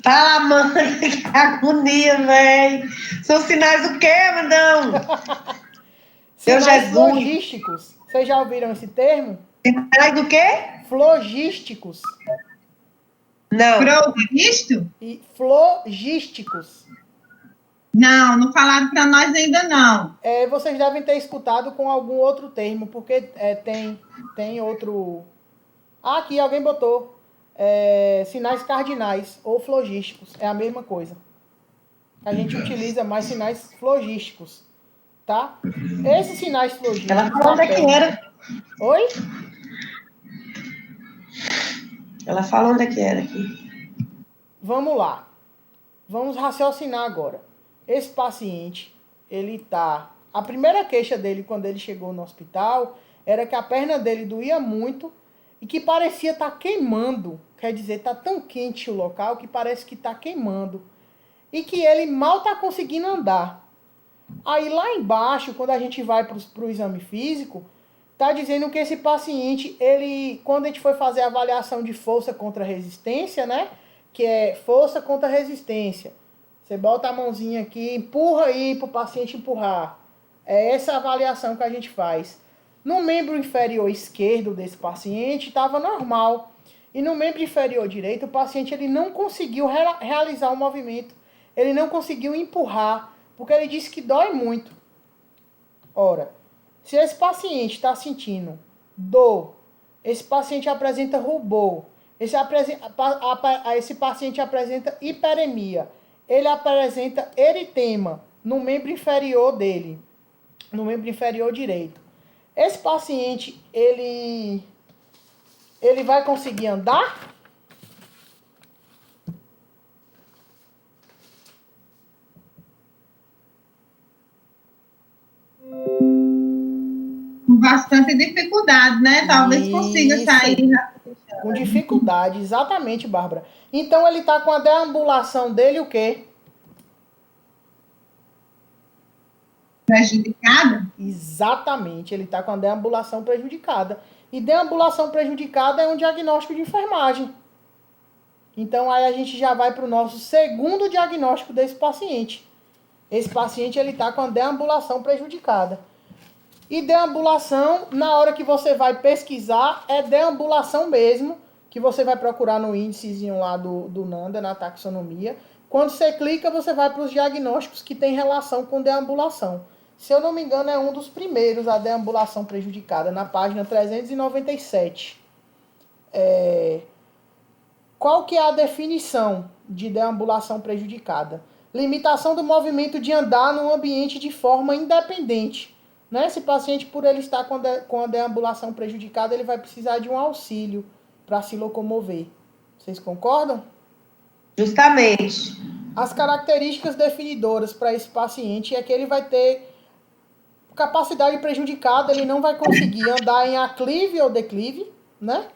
Speaker 3: Fala, mãe, que agonia, velho. São sinais do quê, Mandão? Seu
Speaker 1: Sinais
Speaker 3: Jesus.
Speaker 1: flogísticos. Vocês já ouviram esse termo?
Speaker 3: Sinais do quê?
Speaker 1: Flogísticos.
Speaker 3: Não.
Speaker 2: Provisto?
Speaker 1: E flogísticos.
Speaker 2: Não falaram para nós ainda não.
Speaker 1: Vocês devem ter escutado com algum outro termo, porque tem outro... Ah, aqui alguém botou. Sinais cardinais ou flogísticos. É a mesma coisa. A gente utiliza mais sinais flogísticos. Tá? Esses sinais flogísticos...
Speaker 3: Ela falou onde é que era.
Speaker 1: Oi?
Speaker 3: Ela falou onde é que era aqui.
Speaker 1: Vamos lá. Vamos raciocinar agora. Esse paciente, ele tá... A primeira queixa dele quando ele chegou no hospital era que a perna dele doía muito e que parecia estar queimando. Quer dizer, tá tão quente o local que parece que tá queimando. E que ele mal tá conseguindo andar. Aí lá embaixo, quando a gente vai para o exame físico, tá dizendo que esse paciente, quando a gente foi fazer a avaliação de força contra resistência, né? Que é força contra resistência. Você bota a mãozinha aqui, empurra aí para o paciente empurrar. É essa avaliação que a gente faz. No membro inferior esquerdo desse paciente estava normal. E no membro inferior direito, o paciente ele não conseguiu realizar o movimento. Ele não conseguiu empurrar, porque ele disse que dói muito. Ora, se esse paciente está sentindo dor, esse paciente apresenta rubor, esse paciente apresenta hiperemia, ele apresenta eritema no membro inferior dele, no membro inferior direito. Esse paciente, ele vai conseguir andar?
Speaker 2: Com bastante dificuldade, né? Talvez consiga
Speaker 1: Isso.
Speaker 2: sair
Speaker 1: Com dificuldade, exatamente, Bárbara. Então ele tá com a deambulação dele o quê?
Speaker 2: prejudicada.
Speaker 1: Exatamente, ele tá com a deambulação prejudicada. E deambulação prejudicada é um diagnóstico de enfermagem. Então aí a gente já vai para o nosso segundo diagnóstico desse paciente. Esse paciente ele tá com a deambulação prejudicada. E deambulação, na hora que você vai pesquisar, é deambulação mesmo, que você vai procurar no índicezinho lá do NANDA, na taxonomia. Quando você clica, você vai para os diagnósticos que tem relação com deambulação. Se eu não me engano, é um dos primeiros, a deambulação prejudicada, na página 397. Qual que é a definição de deambulação prejudicada? Limitação do movimento de andar num ambiente de forma independente. Né? Esse paciente, por ele estar com a deambulação prejudicada, ele vai precisar de um auxílio para se locomover. Vocês concordam?
Speaker 3: Justamente.
Speaker 1: As características definidoras para esse paciente é que ele vai ter capacidade prejudicada, ele não vai conseguir andar em aclive ou declive, né?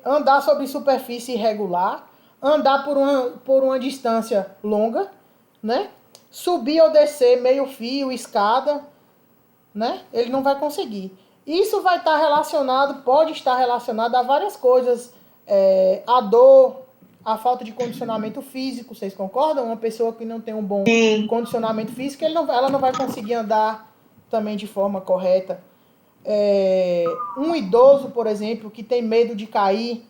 Speaker 1: Andar sobre superfície irregular, andar por uma distância longa, né? Subir ou descer meio fio, escada, né? Ele não vai conseguir. Isso vai estar relacionado, pode estar relacionado a várias coisas, a dor, a falta de condicionamento físico, vocês concordam? Uma pessoa que não tem um bom condicionamento físico, ela não vai conseguir andar também de forma correta. Um idoso, por exemplo, que tem medo de cair,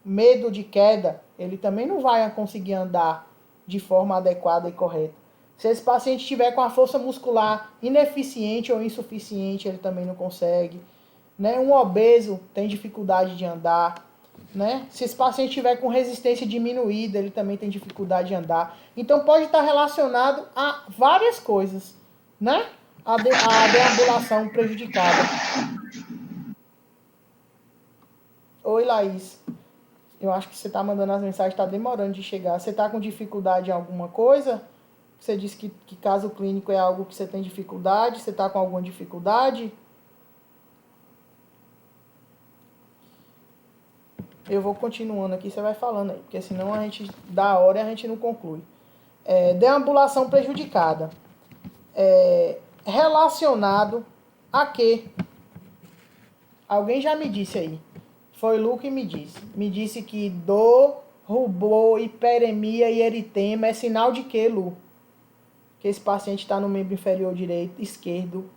Speaker 1: medo de queda, ele também não vai conseguir andar de forma adequada e correta. Se esse paciente estiver com a força muscular ineficiente ou insuficiente, ele também não consegue. Né? Um obeso tem dificuldade de andar. Né? Se esse paciente estiver com resistência diminuída, ele também tem dificuldade de andar. Então pode estar relacionado a várias coisas, né? A deambulação prejudicada. Oi, Laís. Eu acho que você está mandando as mensagens, está demorando de chegar. Você está com dificuldade em alguma coisa? Você disse que caso clínico é algo que você tem dificuldade. Você está com alguma dificuldade? Eu vou continuando aqui, você vai falando aí, porque senão a gente dá a hora e a gente não conclui. Deambulação prejudicada. Relacionado a quê? Alguém já me disse aí. Foi Lu que me disse. Me disse que dor, rubor, hiperemia e eritema é sinal de quê, Lu? Que esse paciente está no membro inferior direito, esquerdo.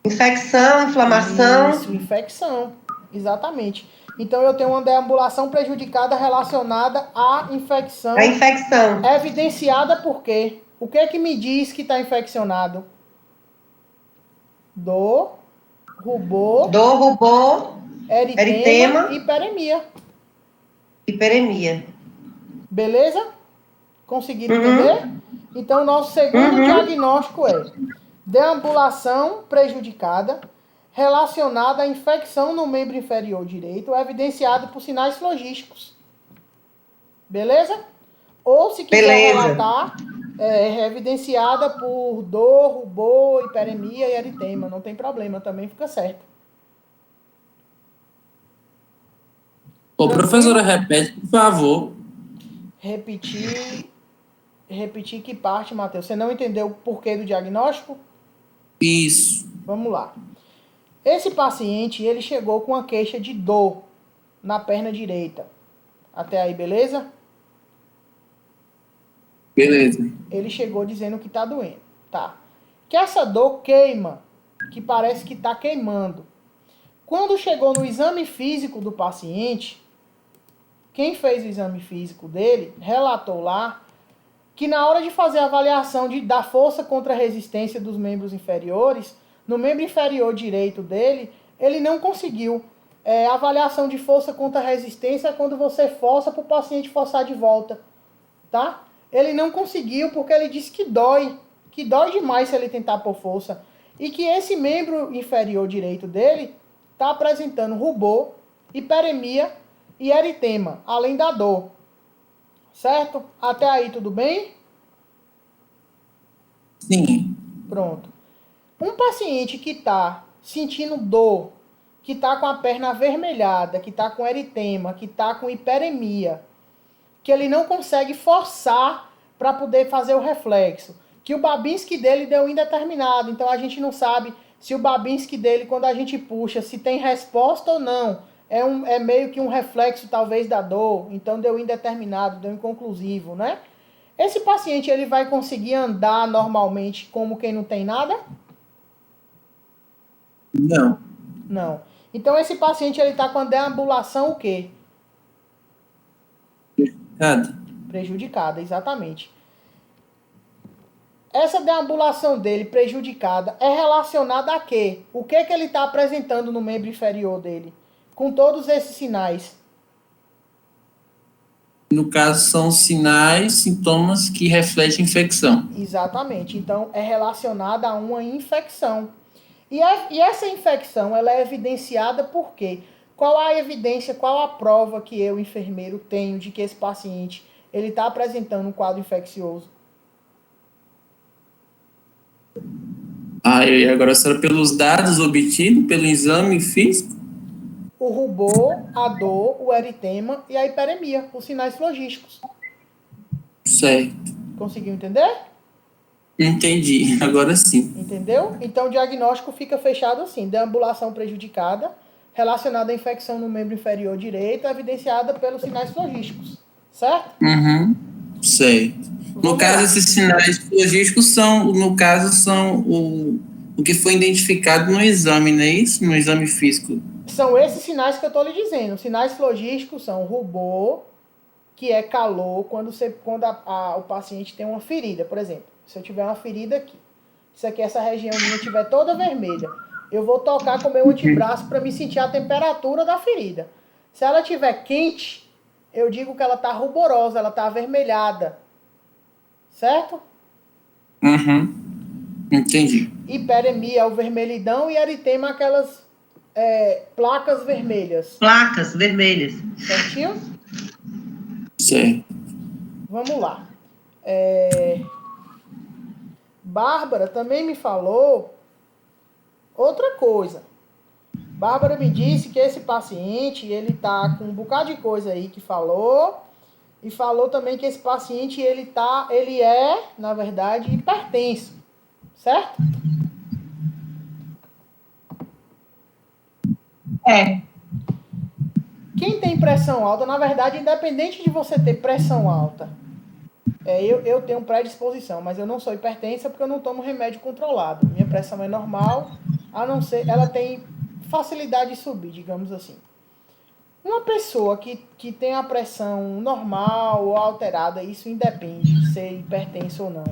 Speaker 3: Infecção, inflamação.
Speaker 1: Isso, infecção. Exatamente. Então eu tenho uma deambulação prejudicada relacionada à infecção.
Speaker 3: A infecção.
Speaker 1: Evidenciada por quê? O que é que me diz que está infeccionado? Dor, rubor, eritema e hiperemia.
Speaker 3: Hiperemia.
Speaker 1: Beleza? Conseguiram entender? Então, nosso segundo diagnóstico é deambulação prejudicada relacionada à infecção no membro inferior direito, evidenciado por sinais flogísticos. Beleza? Ou, se quiser relatar, evidenciada por dor, rubor, hiperemia e eritema. Não tem problema, também fica certo.
Speaker 5: Ô, professora, repete, por favor.
Speaker 1: Repetir que parte, Matheus? Você não entendeu o porquê do diagnóstico?
Speaker 5: Isso.
Speaker 1: Vamos lá. Esse paciente, ele chegou com uma queixa de dor na perna direita. Até aí, beleza?
Speaker 5: Beleza.
Speaker 1: Ele chegou dizendo que tá doendo. Tá. Que essa dor queima, que parece que tá queimando. Quando chegou no exame físico do paciente, quem fez o exame físico dele relatou lá que na hora de fazer a avaliação da força contra a resistência dos membros inferiores, no membro inferior direito dele, ele não conseguiu. A avaliação de força contra a resistência é quando você força para o paciente forçar de volta. Tá? Ele não conseguiu porque ele disse que dói, que dói demais se ele tentar por força, e que esse membro inferior direito dele está apresentando rubor, hiperemia e eritema, além da dor. Certo? Até aí tudo bem?
Speaker 5: Sim.
Speaker 1: Pronto. Um paciente que está sentindo dor, que está com a perna avermelhada, que está com eritema, que está com hiperemia, que ele não consegue forçar para poder fazer o reflexo, que o Babinski dele deu indeterminado, então a gente não sabe se o Babinski dele, quando a gente puxa, se tem resposta ou não. É meio que um reflexo, talvez, da dor, então deu indeterminado, deu inconclusivo, né? Esse paciente, ele vai conseguir andar normalmente como quem não tem nada?
Speaker 5: Não.
Speaker 1: Não. Então, esse paciente, ele está com a deambulação o quê?
Speaker 5: Nada.
Speaker 1: Prejudicada, exatamente. Essa deambulação dele prejudicada é relacionada a quê? O que ele está apresentando no membro inferior dele? Com todos esses sinais.
Speaker 5: No caso, são sinais, sintomas que refletem infecção.
Speaker 1: Exatamente. Então, é relacionada a uma infecção. E essa infecção, ela é evidenciada por quê? Qual a evidência, qual a prova que eu, enfermeiro, tenho de que esse paciente ele está apresentando um quadro infeccioso?
Speaker 5: E agora será pelos dados obtidos pelo exame físico?
Speaker 1: O rubor, a dor, o eritema e a hiperemia, os sinais flogísticos.
Speaker 5: Certo.
Speaker 1: Conseguiu entender?
Speaker 5: Entendi. Agora sim.
Speaker 1: Entendeu? Então o diagnóstico fica fechado assim: deambulação prejudicada, relacionada à infecção no membro inferior direito, evidenciada pelos sinais flogísticos. Certo?
Speaker 5: Uhum. Certo. No
Speaker 1: Vamos
Speaker 5: caso,
Speaker 1: lá.
Speaker 5: esses sinais logísticos são, no caso, são o que foi identificado no exame, não é isso? No exame físico.
Speaker 1: São esses sinais que eu estou lhe dizendo. Os sinais flogísticos são rubor, que é calor, quando o paciente tem uma ferida. Por exemplo, se eu tiver uma ferida aqui, isso aqui, essa região minha estiver toda vermelha, eu vou tocar com o meu antebraço para me sentir a temperatura da ferida. Se ela estiver quente, eu digo que ela está ruborosa, ela está avermelhada. Certo?
Speaker 5: Uhum. Entendi.
Speaker 1: Hiperemia é o vermelhidão e eritema aquelas placas vermelhas.
Speaker 3: Placas vermelhas.
Speaker 1: Certinho?
Speaker 5: Certo.
Speaker 1: Vamos lá. Bárbara também me falou outra coisa. Bárbara me disse que esse paciente, ele tá com um bocado de coisa aí que falou, e falou também que esse paciente, ele é, na verdade, hipertenso. Certo?
Speaker 2: É.
Speaker 1: Quem tem pressão alta, na verdade, independente de você ter pressão alta, eu tenho predisposição, mas eu não sou hipertensa porque eu não tomo remédio controlado. Minha pressão é normal, a não ser, ela tem facilidade de subir, digamos assim. Uma pessoa que tem a pressão normal ou alterada, isso independe de ser hipertensa ou não.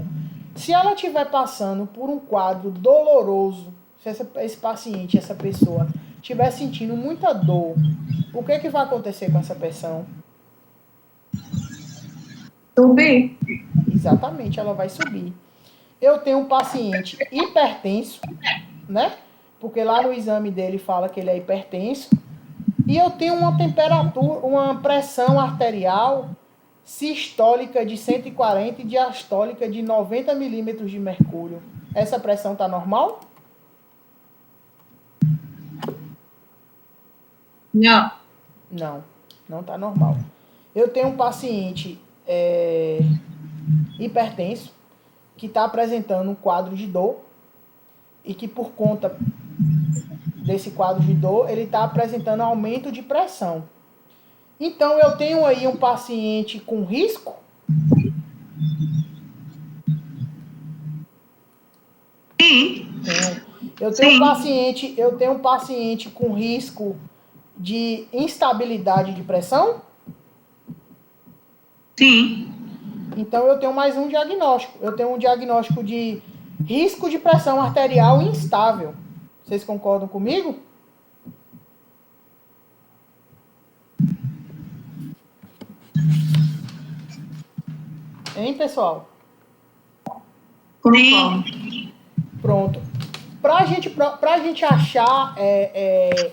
Speaker 1: Se ela estiver passando por um quadro doloroso, se esse paciente, essa pessoa, estiver sentindo muita dor, o que vai acontecer com essa pressão?
Speaker 2: Subir.
Speaker 1: Exatamente, ela vai subir. Eu tenho um paciente hipertenso, né? Porque lá no exame dele fala que ele é hipertenso. E eu tenho uma temperatura, uma pressão arterial sistólica de 140 e diastólica de 90 milímetros de mercúrio. Essa pressão está normal?
Speaker 2: Não.
Speaker 1: Não está normal. Eu tenho um paciente hipertenso que está apresentando um quadro de dor e que por conta desse quadro de dor, ele está apresentando aumento de pressão. Então, eu tenho aí um paciente com risco?
Speaker 3: Sim.
Speaker 1: Eu tenho um paciente com risco de instabilidade de pressão?
Speaker 3: Sim.
Speaker 1: Então, eu tenho mais um diagnóstico. Eu tenho um diagnóstico de risco de pressão arterial instável. Vocês concordam comigo? Hein, pessoal?
Speaker 2: Concordo.
Speaker 1: Pronto. Pra gente achar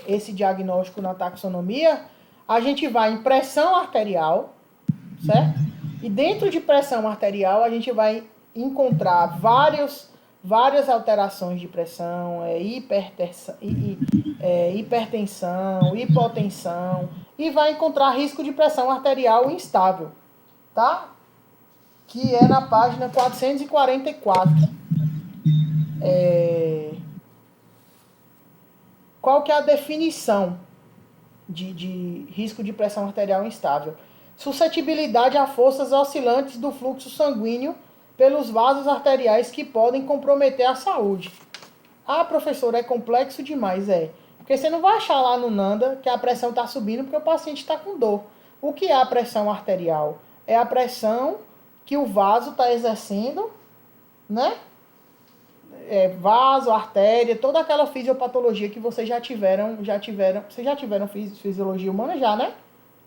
Speaker 1: esse diagnóstico na taxonomia, a gente vai em pressão arterial, certo? E dentro de pressão arterial, a gente vai encontrar várias alterações de pressão, hipertensão, hipotensão, e vai encontrar risco de pressão arterial instável, tá? Que é na página 444. Qual que é a definição de risco de pressão arterial instável? Suscetibilidade a forças oscilantes do fluxo sanguíneo pelos vasos arteriais que podem comprometer a saúde. Ah, professor, é complexo demais, Porque você não vai achar lá no NANDA que a pressão está subindo porque o paciente está com dor. O que é a pressão arterial? É a pressão que o vaso está exercendo, né? Vaso, artéria, toda aquela fisiopatologia que vocês já tiveram. Vocês já tiveram fisiologia humana já, né?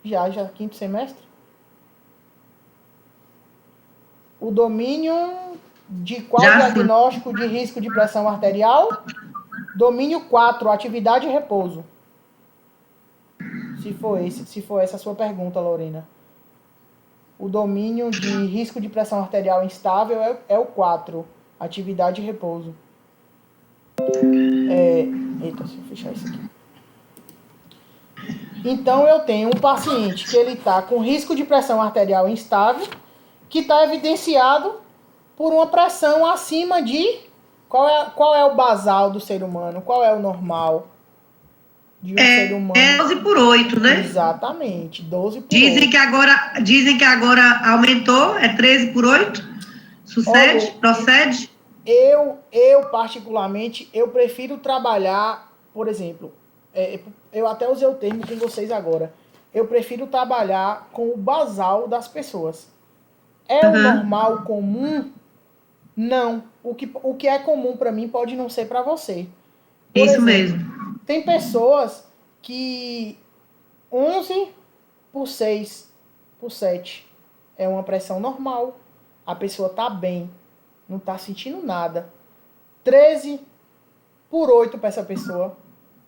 Speaker 1: Já, quinto semestre. O domínio de qual diagnóstico de risco de pressão arterial? Domínio 4, atividade e repouso. Se for essa a sua pergunta, Lorena. O domínio de risco de pressão arterial instável é o 4, atividade e repouso. Eita, deixa eu fechar isso aqui. Então, eu tenho um paciente que ele está com risco de pressão arterial instável, que está evidenciado por uma pressão acima de... Qual é o basal do ser humano? Qual é o normal de um ser humano?
Speaker 3: 12/8, né?
Speaker 1: Exatamente, 12/8.
Speaker 3: Dizem que agora aumentou, é 13/8? Sucede?
Speaker 1: Olha,
Speaker 3: procede?
Speaker 1: Eu particularmente, eu prefiro trabalhar, por exemplo, eu até usei o termo com vocês agora, eu prefiro trabalhar com o basal das pessoas. É o normal comum? Não. O que é comum para mim pode não ser para você. Por
Speaker 3: Isso
Speaker 1: exemplo,
Speaker 3: mesmo.
Speaker 1: tem pessoas que 11/6/7 é uma pressão normal. A pessoa tá bem, não tá sentindo nada. 13/8 para essa pessoa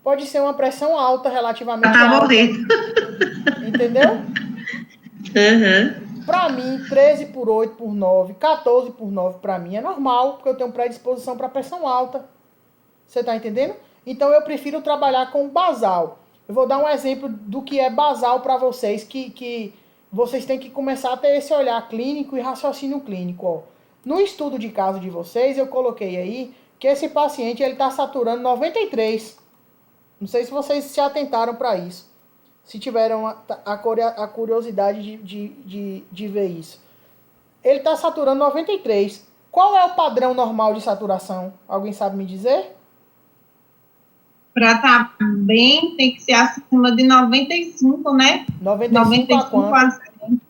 Speaker 1: pode ser uma pressão alta, relativamente alta.
Speaker 3: Morrendo.
Speaker 1: Entendeu? Para mim, 13/8/9, 14/9 para mim é normal, porque eu tenho predisposição para pressão alta. Você tá entendendo? Então eu prefiro trabalhar com basal. Eu vou dar um exemplo do que é basal para vocês, que vocês têm que começar a ter esse olhar clínico e raciocínio clínico. Ó. No estudo de caso de vocês, eu coloquei aí que esse paciente ele está saturando 93. Não sei se vocês se atentaram para isso. Se tiveram a curiosidade de ver isso. Ele está saturando 93. Qual é o padrão normal de saturação? Alguém sabe me dizer?
Speaker 2: Para estar bem, tem que ser acima de 95, né?
Speaker 1: 95 a quanto?
Speaker 2: A 100.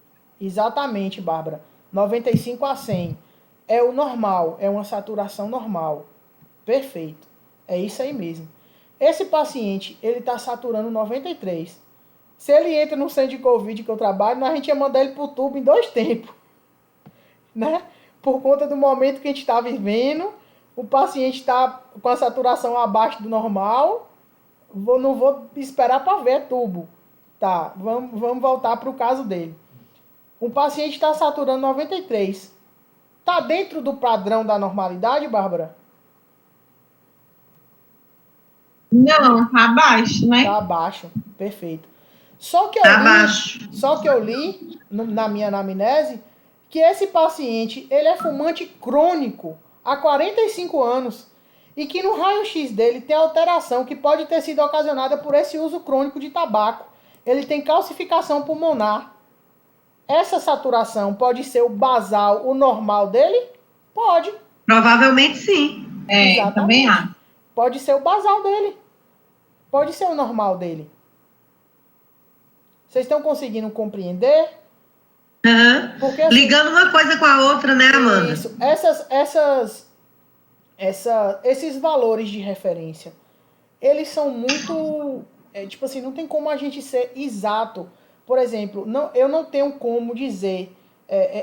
Speaker 1: Exatamente, Bárbara. 95 a 100. É o normal, é uma saturação normal. Perfeito. É isso aí mesmo. Esse paciente, ele está saturando 93. Se ele entra no centro de Covid que eu trabalho, a gente ia mandar ele pro tubo em 2 tempos. Né? Por conta do momento que a gente está vivendo, o paciente está com a saturação abaixo do normal, não vou esperar para ver tubo. Tá, vamos voltar para o caso dele. O paciente está saturando 93. Está dentro do padrão da normalidade, Bárbara?
Speaker 2: Não, está abaixo, né?
Speaker 1: Está abaixo, perfeito. Só que eu li na minha anamnese que esse paciente ele é fumante crônico há 45 anos e que no raio-x dele tem alteração que pode ter sido ocasionada por esse uso crônico de tabaco. Ele tem calcificação pulmonar. Essa saturação pode ser o basal, o normal dele? Pode.
Speaker 3: Provavelmente sim.
Speaker 2: Exatamente. Também há.
Speaker 1: Pode ser o basal dele. Pode ser o normal dele. Vocês estão conseguindo compreender?
Speaker 3: Porque, assim, ligando uma coisa com a outra, né, Amanda?
Speaker 1: Isso. Esses valores de referência, eles são muito... tipo assim, não tem como a gente ser exato. Por exemplo, eu não tenho como dizer...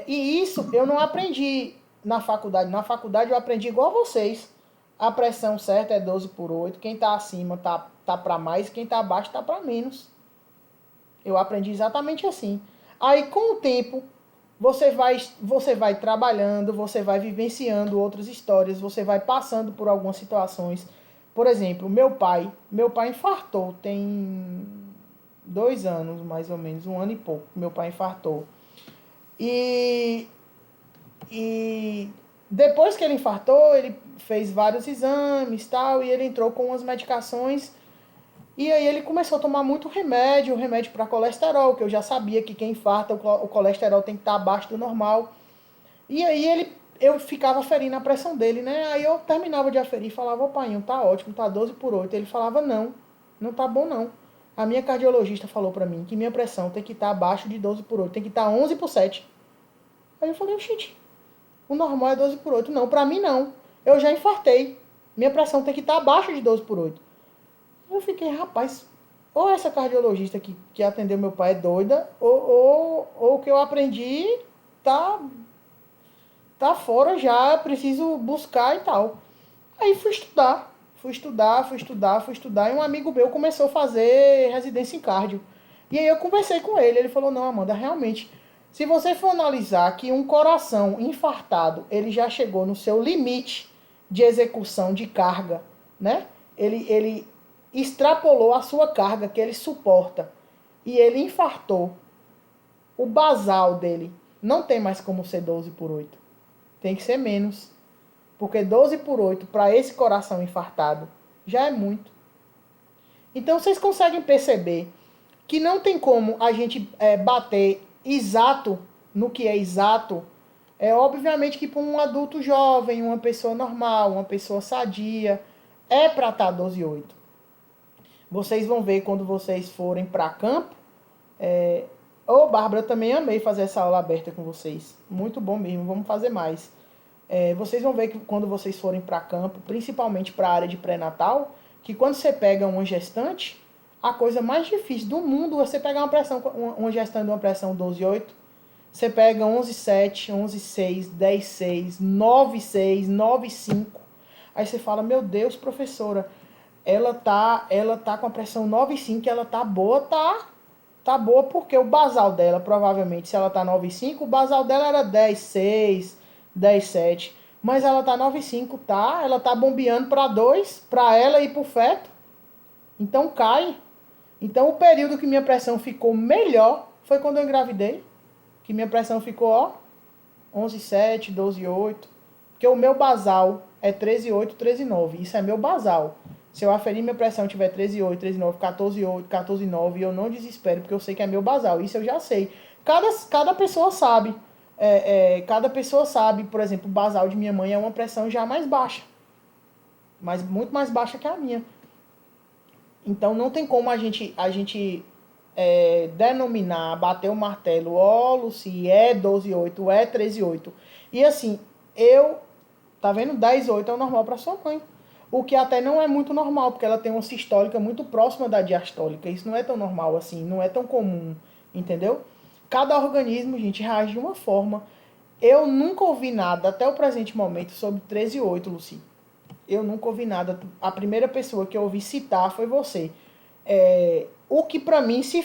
Speaker 1: e isso eu não aprendi na faculdade. Na faculdade eu aprendi igual a vocês. A pressão certa é 12/8. Quem tá acima tá para mais, quem tá abaixo tá para menos. Eu aprendi exatamente assim. Aí com o tempo, você vai trabalhando, você vai vivenciando outras histórias, você vai passando por algumas situações. Por exemplo, meu pai infartou, tem 2 anos, mais ou menos, 1 ano e pouco, meu pai infartou. E depois que ele infartou, ele fez vários exames tal, e ele entrou com umas medicações. E aí ele começou a tomar muito remédio para colesterol, que eu já sabia que quem infarta, o colesterol tem que estar abaixo do normal. E aí eu ficava aferindo a pressão dele, né? Aí eu terminava de aferir e falava, ô pai, tá ótimo, tá 12/8. Ele falava, não tá bom não. A minha cardiologista falou pra mim que minha pressão tem que estar abaixo de 12/8, tem que estar 11/7. Aí eu falei, gente, o normal é 12/8. Não, pra mim não. Eu já infartei. Minha pressão tem que estar abaixo de 12/8. Eu fiquei, rapaz, ou essa cardiologista que atendeu meu pai é doida, ou o que eu aprendi tá, tá fora já, preciso buscar e tal. Aí fui estudar, e um amigo meu começou a fazer residência em cardio. E aí eu conversei com ele falou, não, Amanda, realmente, se você for analisar que um coração infartado, ele já chegou no seu limite de execução de carga, né? Ele extrapolou a sua carga que ele suporta e ele infartou. O basal dele não tem mais como ser 12/8. Tem que ser menos. Porque 12/8 para esse coração infartado já é muito. Então vocês conseguem perceber que não tem como a gente bater exato no que é exato. É obviamente que para um adulto jovem, uma pessoa normal, uma pessoa sadia, é para estar 12/8. Vocês vão ver quando vocês forem para campo. Bárbara, eu também amei fazer essa aula aberta com vocês. Muito bom mesmo, vamos fazer mais. Vocês vão ver que quando vocês forem para campo, principalmente para a área de pré-natal, que quando você pega uma gestante, a coisa mais difícil do mundo é você pegar uma gestante de uma pressão 12/8. Você pega 11/7, 11/6, 10/6, 9/6, 9/5. Aí você fala, meu Deus, professora, ela tá com a pressão 9/5, ela tá boa, tá boa porque o basal dela, provavelmente, se ela tá 9/5, o basal dela era 10/6, 10/7. Mas ela tá 9/5, tá? Ela tá bombeando para 2, para ela e pro feto. Então cai. Então o período que minha pressão ficou melhor foi quando eu engravidei. Que minha pressão ficou, ó, 11/7, 12/8. Porque o meu basal é 13/8, 13/9. Isso é meu basal. Se eu aferir minha pressão tiver 13/8, 13/9, 14/8, 14/9, eu não desespero, porque eu sei que é meu basal. Isso eu já sei. Cada pessoa sabe. Cada pessoa sabe, por exemplo, o basal de minha mãe é uma pressão já mais baixa. Mas muito mais baixa que a minha. Então não tem como a gente denominar, bater o martelo, ó, Luci, é 12/8, é 13/8. E assim, tá vendo? 10/8 é o normal para sua mãe. O que até não é muito normal, porque ela tem uma sistólica muito próxima da diastólica. Isso não é tão normal assim, não é tão comum, entendeu? Cada organismo, gente, reage de uma forma. Eu nunca ouvi nada, até o presente momento, sobre 13/8, Luci. Eu nunca ouvi nada. A primeira pessoa que eu ouvi citar foi você. O que pra mim, se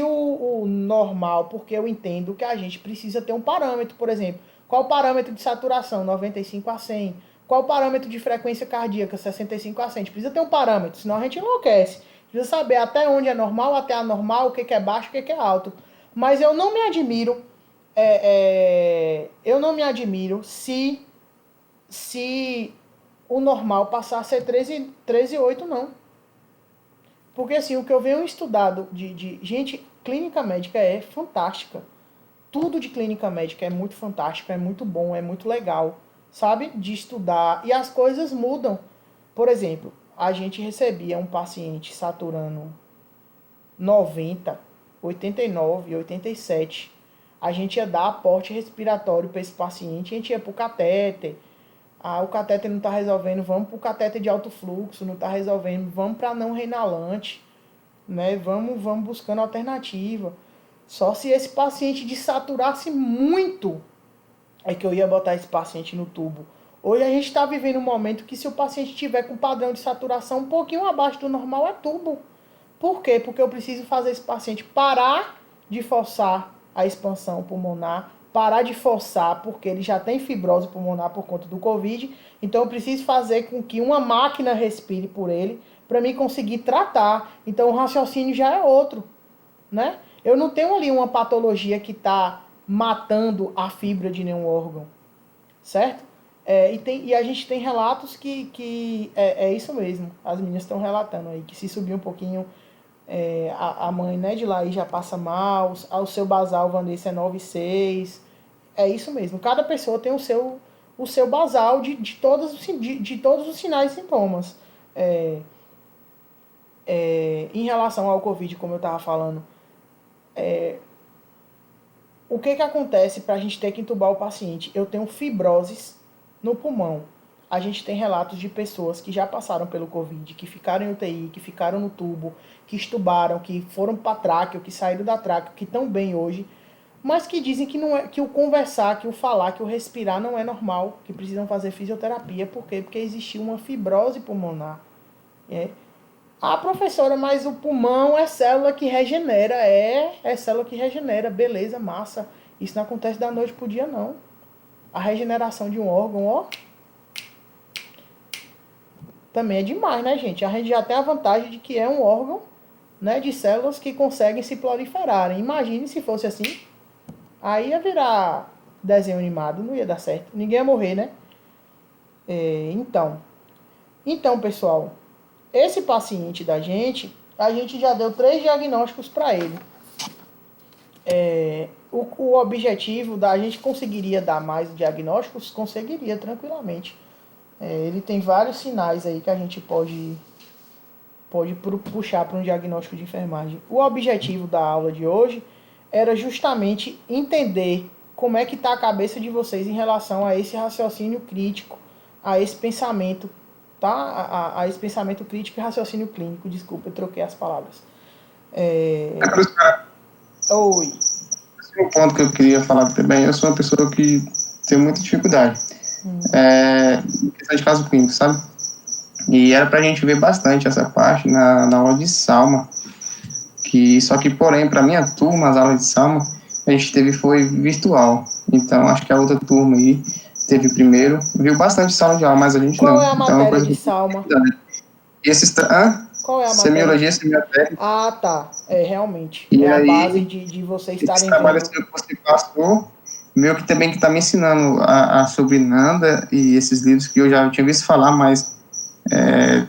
Speaker 1: o normal, porque eu entendo que a gente precisa ter um parâmetro, por exemplo. Qual o parâmetro de saturação? 95/100. Qual o parâmetro de frequência cardíaca? 65/100. A gente precisa ter um parâmetro, senão a gente enlouquece. Precisa saber até onde é normal, até anormal, o que é baixo, o que é alto. Mas eu não me admiro, se o normal passar a ser 13/8, não. Porque assim, o que eu venho estudado gente, clínica médica é fantástica. Tudo de clínica médica é muito fantástico, é muito bom, é muito legal, sabe? De estudar. E as coisas mudam. Por exemplo, a gente recebia um paciente saturando 90, 89, 87. A gente ia dar aporte respiratório para esse paciente, a gente ia para o catéter. O catéter não está resolvendo, vamos para o catéter de alto fluxo, não está resolvendo, vamos para não reinalante, né? Vamos buscando alternativa. Só se esse paciente desaturasse muito, é que eu ia botar esse paciente no tubo. Hoje a gente está vivendo um momento que se o paciente tiver com padrão de saturação um pouquinho abaixo do normal, é tubo. Por quê? Porque eu preciso fazer esse paciente parar de forçar a expansão pulmonar, parar de forçar porque ele já tem fibrose pulmonar por conta do Covid. Então eu preciso fazer com que uma máquina respire por ele para mim conseguir tratar. Então o raciocínio já é outro, né? Eu não tenho ali uma patologia que está matando a fibra de nenhum órgão, certo? E a gente tem relatos que é isso mesmo. As meninas estão relatando aí que se subir um pouquinho a mãe, né, de Laís já passa mal, o seu basal, Vanessa, é 9,6. É isso mesmo. Cada pessoa tem o seu basal de todos os sinais e sintomas. Em relação ao Covid, como eu estava falando, o que acontece para a gente ter que entubar o paciente? Eu tenho fibroses no pulmão. A gente tem relatos de pessoas que já passaram pelo Covid, que ficaram em UTI, que ficaram no tubo, que estubaram, que foram para tráqueo, que saíram da tráqueo, que estão bem hoje, mas que dizem que não é, que o conversar, que o falar, que o respirar não é normal, que precisam fazer fisioterapia. Por quê? Porque existiu uma fibrose pulmonar. Ah, professora, mas o pulmão é célula que regenera. É célula que regenera. Beleza, massa. Isso não acontece da noite pro dia, não. A regeneração de um órgão, ó, também é demais, né, gente? A gente já tem a vantagem de que é um órgão, né, de células que conseguem se proliferarem. Imagine se fosse assim. Aí ia virar desenho animado, não ia dar certo. Ninguém ia morrer, né? Então, pessoal, esse paciente da gente, a gente já deu 3 diagnósticos para ele. O objetivo da gente conseguiria dar mais diagnósticos? Conseguiria tranquilamente. Ele tem vários sinais aí que a gente pode puxar para um diagnóstico de enfermagem. O objetivo da aula de hoje era justamente entender como é que está a cabeça de vocês em relação a esse raciocínio crítico, a esse pensamento, tá? A esse pensamento crítico e raciocínio clínico. Desculpa, eu troquei as palavras. Oi.
Speaker 4: Um ponto que eu queria falar também, eu sou uma pessoa que tem muita dificuldade. Questão de caso clínico, sabe? E era pra gente ver bastante essa parte na aula de Salma. Só que, porém, para minha turma, as aulas de Salma, a gente foi virtual. Então, acho que a outra turma aí teve primeiro, viu bastante sala de aula, mas a gente
Speaker 1: Qual
Speaker 4: não.
Speaker 1: é a
Speaker 4: Então,
Speaker 1: matéria de Salma? Qual é a matéria?
Speaker 4: Semiologia, semiotécnica.
Speaker 1: Ah, tá. Realmente.
Speaker 4: E
Speaker 1: a
Speaker 4: aí,
Speaker 1: base de vocês
Speaker 4: esses
Speaker 1: estarem
Speaker 4: trabalhos
Speaker 1: vendo.
Speaker 4: que você passou, meu que também que está me ensinando sobre Nanda e esses livros que eu já tinha visto falar, mas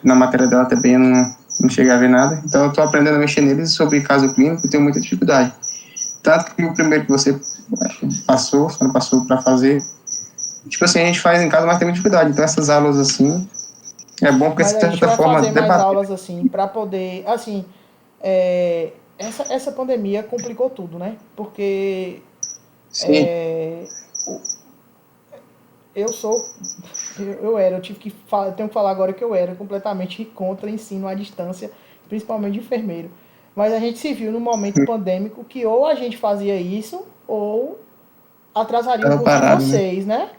Speaker 4: na matéria dela também eu não cheguei a ver nada. Então eu estou aprendendo a mexer neles sobre caso clínico e tenho muita dificuldade. Tanto que o primeiro que você passou para fazer, tipo assim, a gente faz em casa, mas tem muita dificuldade. Então essas aulas assim, é bom porque
Speaker 1: Mas
Speaker 4: de
Speaker 1: a gente
Speaker 4: certa
Speaker 1: vai
Speaker 4: forma
Speaker 1: fazer mais
Speaker 4: debater.
Speaker 1: aulas assim, para poder. Assim, essa pandemia complicou tudo, né? Porque
Speaker 4: Sim.
Speaker 1: eu tive que falar, eu tenho que falar agora que eu era completamente contra ensino à distância, principalmente de enfermeiro. Mas a gente se viu no momento pandêmico que ou a gente fazia isso ou atrasaria o
Speaker 4: Tava
Speaker 1: curso de
Speaker 4: parado, né?
Speaker 1: vocês, né?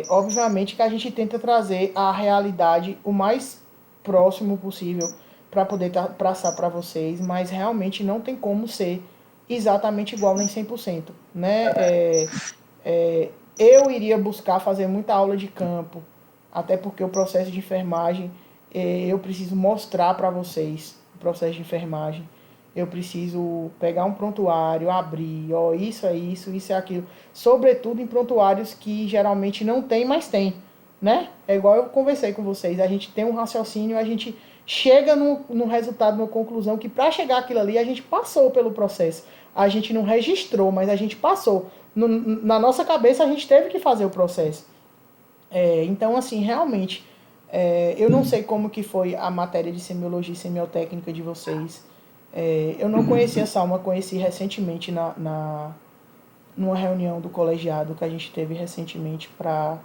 Speaker 1: Obviamente que a gente tenta trazer a realidade o mais próximo possível para poder passar para vocês, mas realmente não tem como ser exatamente igual nem 100%, né? Eu iria buscar fazer muita aula de campo, até porque o processo de enfermagem, eu preciso mostrar para vocês o processo de enfermagem. Eu preciso pegar um prontuário, abrir, ó, isso é isso, isso é aquilo. Sobretudo em prontuários que geralmente não tem, mas tem, né? É igual eu conversei com vocês, a gente tem um raciocínio, a gente chega no resultado, numa conclusão que para chegar aquilo ali a gente passou pelo processo. A gente não registrou, mas a gente passou. Na nossa cabeça a gente teve que fazer o processo. Então, assim, realmente, eu não sei como que foi a matéria de semiologia e semiotécnica de vocês. Eu não conhecia a Salma, conheci recentemente numa reunião do colegiado que a gente teve recentemente para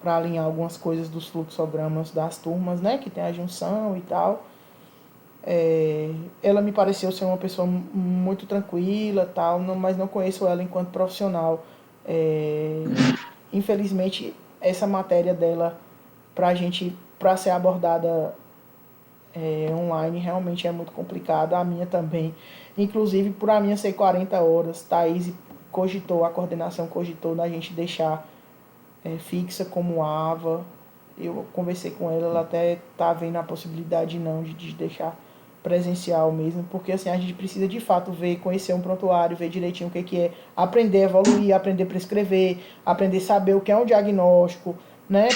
Speaker 1: alinhar algumas coisas dos fluxogramas das turmas, né, que tem a junção e tal. Ela me pareceu ser uma pessoa muito tranquila, tal, mas não conheço ela enquanto profissional. Infelizmente, essa matéria dela, para ser abordada online, realmente é muito complicado. A minha também. Inclusive, por a minha ser 40 horas, Thaís cogitou, a coordenação cogitou da gente deixar fixa como AVA. Eu conversei com ela, ela até tá vendo a possibilidade não de deixar presencial mesmo, porque assim, a gente precisa de fato ver, conhecer um prontuário, ver direitinho o que é, aprender a evoluir, aprender a prescrever, aprender a saber o que é um diagnóstico, né?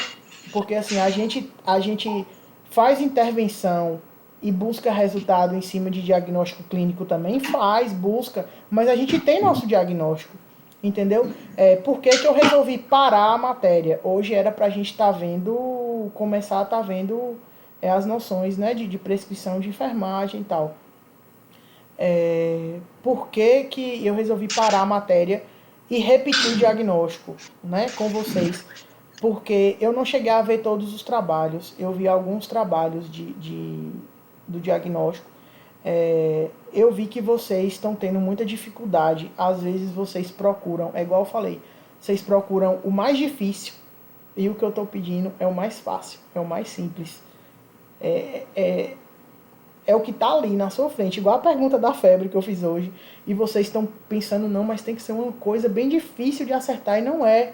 Speaker 1: Porque assim, a gente faz intervenção e busca resultado em cima de diagnóstico clínico também, busca, mas a gente tem nosso diagnóstico, entendeu? Por que eu resolvi parar a matéria? Hoje era pra gente estar vendo, começar a estar vendo as noções, né, de prescrição de enfermagem e tal. Por que eu resolvi parar a matéria e repetir o diagnóstico, né, com vocês? Porque eu não cheguei a ver todos os trabalhos, eu vi alguns trabalhos do diagnóstico. Eu vi que vocês estão tendo muita dificuldade, às vezes vocês procuram, é igual eu falei, vocês procuram o mais difícil e o que eu estou pedindo é o mais fácil, é o mais simples. É o que está ali na sua frente, igual a pergunta da febre que eu fiz hoje, e vocês estão pensando, não, mas tem que ser uma coisa bem difícil de acertar, e não é.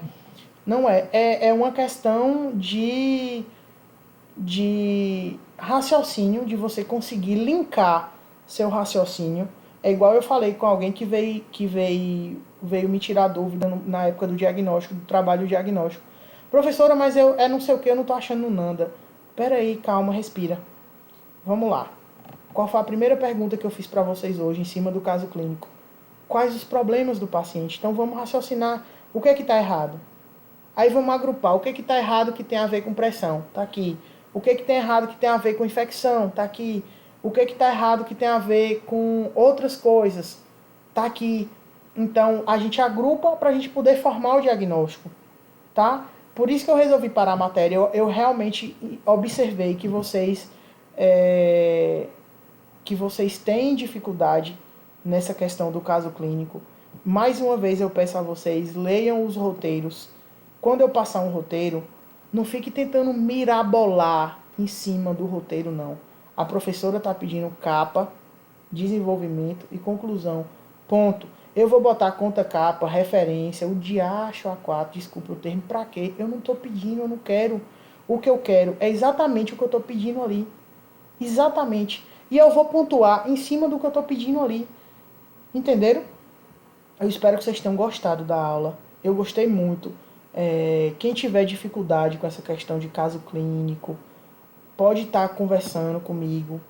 Speaker 1: Não é. É uma questão de raciocínio, de você conseguir linkar seu raciocínio. É igual eu falei com alguém que veio me tirar dúvida na época do diagnóstico, do trabalho diagnóstico. Professora, mas não sei o que, eu não tô achando nada. Pera aí, calma, respira. Vamos lá. Qual foi a primeira pergunta que eu fiz para vocês hoje em cima do caso clínico? Quais os problemas do paciente? Então vamos raciocinar o que é que está errado. Aí vamos agrupar o que é que está errado que tem a ver com pressão, tá aqui. O que é que tem errado que tem a ver com infecção, tá aqui. O que é que está errado que tem a ver com outras coisas, tá aqui. Então a gente agrupa para a gente poder formar o diagnóstico, tá? Por isso que eu resolvi parar a matéria. Eu realmente observei que vocês têm dificuldade nessa questão do caso clínico. Mais uma vez eu peço a vocês, leiam os roteiros. Quando eu passar um roteiro, não fique tentando mirabolar em cima do roteiro, não. A professora está pedindo capa, desenvolvimento e conclusão. Ponto. Eu vou botar conta capa, referência, o diacho A4, desculpa o termo, pra quê? Eu não estou pedindo, eu não quero. O que eu quero é exatamente o que eu estou pedindo ali. Exatamente. E eu vou pontuar em cima do que eu estou pedindo ali. Entenderam? Eu espero que vocês tenham gostado da aula. Eu gostei muito. Quem tiver dificuldade com essa questão de caso clínico, pode estar conversando comigo,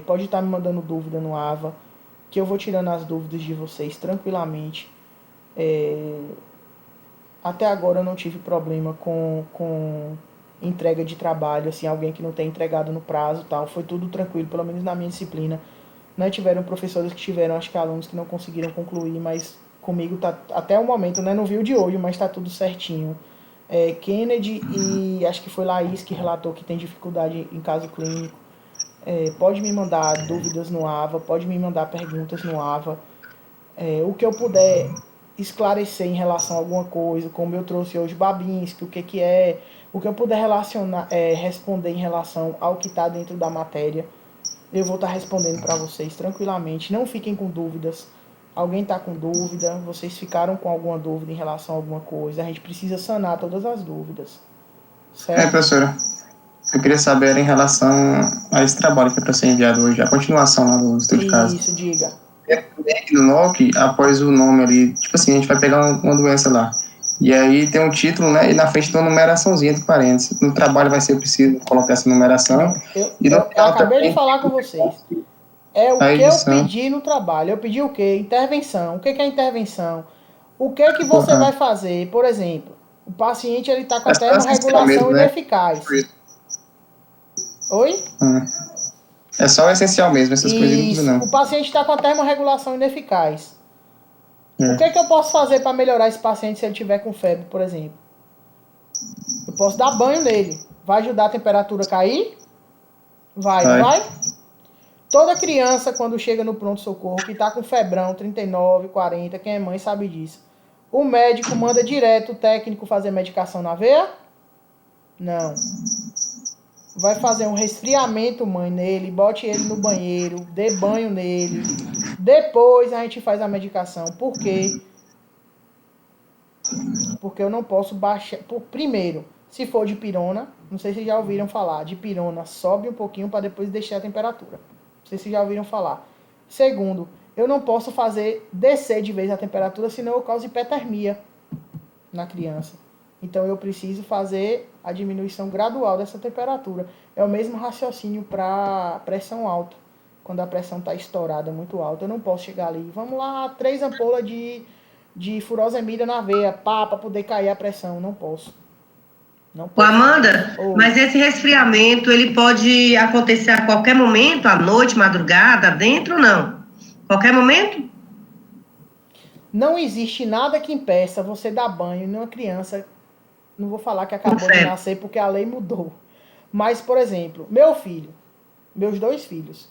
Speaker 1: pode estar me mandando dúvida no AVA, que eu vou tirando as dúvidas de vocês tranquilamente. Até agora eu não tive problema com entrega de trabalho, assim, alguém que não tem entregado no prazo, tal. Foi tudo tranquilo, pelo menos na minha disciplina. Né? Tiveram professores que tiveram, acho que alunos que não conseguiram concluir, mas comigo tá até o momento, né? Não vi o de hoje, mas tá tudo certinho. Kennedy e acho que foi Laís que relatou que tem dificuldade em caso clínico. Pode me mandar dúvidas no AVA, pode me mandar perguntas no AVA. O que eu puder esclarecer em relação a alguma coisa, como eu trouxe hoje Babinski, o que eu puder responder em relação ao que está dentro da matéria, eu vou estar respondendo para vocês tranquilamente. Não fiquem com dúvidas. Alguém está com dúvida? Vocês ficaram com alguma dúvida em relação a alguma coisa? A gente precisa sanar todas as dúvidas. Certo?
Speaker 4: Professora, eu queria saber em relação a esse trabalho que é para ser enviado hoje, a continuação lá do estudo de caso.
Speaker 1: Isso, diga.
Speaker 4: No NOC, após o nome ali, tipo assim, a gente vai pegar uma doença lá. E aí tem um título, né? E na frente tem uma numeraçãozinha entre parênteses. No trabalho vai ser preciso colocar essa numeração.
Speaker 1: Eu acabei de falar com vocês. É o que eu pedi no trabalho. Eu pedi o quê? Intervenção. O que é intervenção? O que você vai fazer? Por exemplo, o paciente está com a termorregulação ineficaz. Oi?
Speaker 4: É só o essencial mesmo, essas coisas não.
Speaker 1: O paciente está com a termorregulação ineficaz. O que eu posso fazer para melhorar esse paciente se ele tiver com febre, por exemplo? Eu posso dar banho nele. Vai ajudar a temperatura a cair? Vai, não vai? Toda criança, quando chega no pronto-socorro, que está com febrão, 39, 40, quem é mãe sabe disso. O médico manda direto o técnico fazer medicação na veia? Não. Vai fazer um resfriamento, mãe, nele, bote ele no banheiro, dê banho nele. Depois a gente faz a medicação. Por quê? Porque eu não posso baixar. Primeiro, se for de pirona, não sei se já ouviram falar, de pirona sobe um pouquinho para depois deixar a temperatura. Não sei se já ouviram falar. Segundo, eu não posso fazer descer de vez a temperatura, senão eu causo hipertermia na criança. Então eu preciso fazer a diminuição gradual dessa temperatura. É o mesmo raciocínio para pressão alta. Quando a pressão está estourada, muito alta, eu não posso chegar ali. Vamos lá, 3 ampolas de furosemida na veia, para poder cair a pressão. Não posso. Não
Speaker 3: Ô,
Speaker 1: posso.
Speaker 3: Amanda, mas esse resfriamento, ele pode acontecer a qualquer momento, à noite, madrugada, dentro ou não? Qualquer momento?
Speaker 1: Não existe nada que impeça você dar banho numa criança. Não vou falar que acabou de nascer porque a lei mudou. Mas, por exemplo, meus 2 filhos.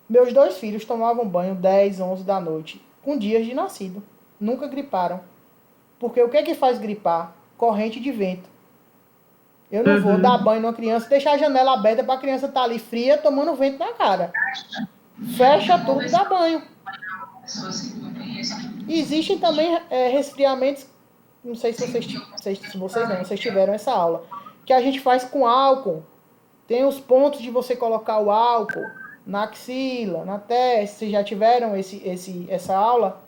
Speaker 1: Meus 2 filhos tomavam banho 10, 11 da noite, com dias de nascido. Nunca griparam. Porque o que é que faz gripar? Corrente de vento. Eu não vou dar banho numa criança, deixar a janela aberta para a criança estar ali fria, tomando vento na cara. Fecha tudo e dá banho. Existem também resfriamentos, não sei se vocês tiveram essa aula, que a gente faz com álcool. Tem os pontos de você colocar o álcool na axila, na testa. Vocês já tiveram essa aula?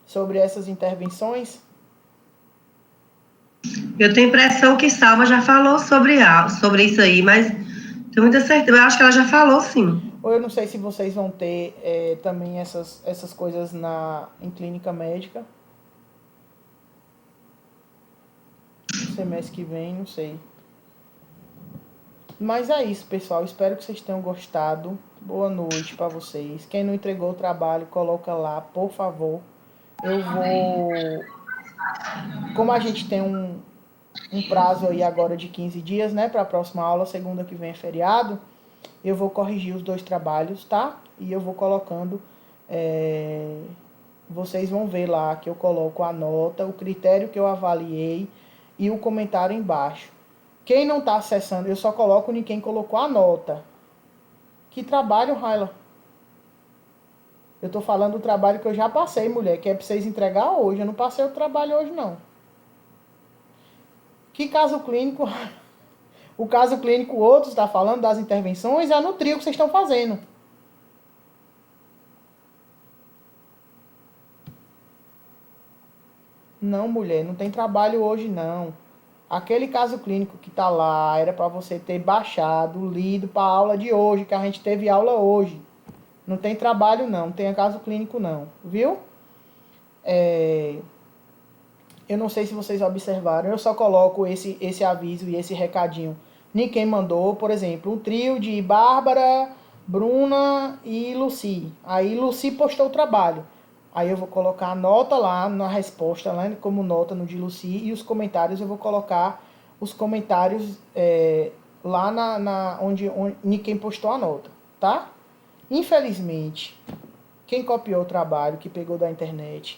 Speaker 1: Sobre essas intervenções?
Speaker 3: Eu tenho impressão que Salma já falou sobre isso aí, mas tenho muita certeza. Eu acho que ela já falou, sim.
Speaker 1: Ou eu não sei se vocês vão ter também essas coisas em clínica médica. No semestre que vem, não sei. Mas é isso, pessoal. Espero que vocês tenham gostado. Boa noite para vocês. Quem não entregou o trabalho, coloca lá, por favor. Eu vou... Como a gente tem um prazo aí agora de 15 dias, né? Para a próxima aula, segunda que vem é feriado. Eu vou corrigir os 2 trabalhos, tá? E eu vou colocando... Vocês vão ver lá que eu coloco a nota, o critério que eu avaliei e o comentário embaixo. Quem não está acessando, eu só coloco em quem colocou a nota. Que trabalho, Raila? Eu estou falando do trabalho que eu já passei, mulher, que é para vocês entregar hoje. Eu não passei o trabalho hoje, não. Que caso clínico? O caso clínico, outro está falando das intervenções, é no trio que vocês estão fazendo. Não, mulher, não tem trabalho hoje, não. Aquele caso clínico que está lá, era para você ter baixado, lido para a aula de hoje, que a gente teve aula hoje. Não tem trabalho, não. Não tem caso clínico, não. Viu? Eu não sei se vocês observaram. Eu só coloco esse aviso e esse recadinho. Ninguém mandou, por exemplo, um trio de Bárbara, Bruna e Lucy. Aí Lucy postou o trabalho. Aí eu vou colocar a nota lá na resposta, lá como nota no de Lucy. E os comentários eu vou colocar os comentários lá onde quem postou a nota. Tá? Infelizmente, quem copiou o trabalho, que pegou da internet,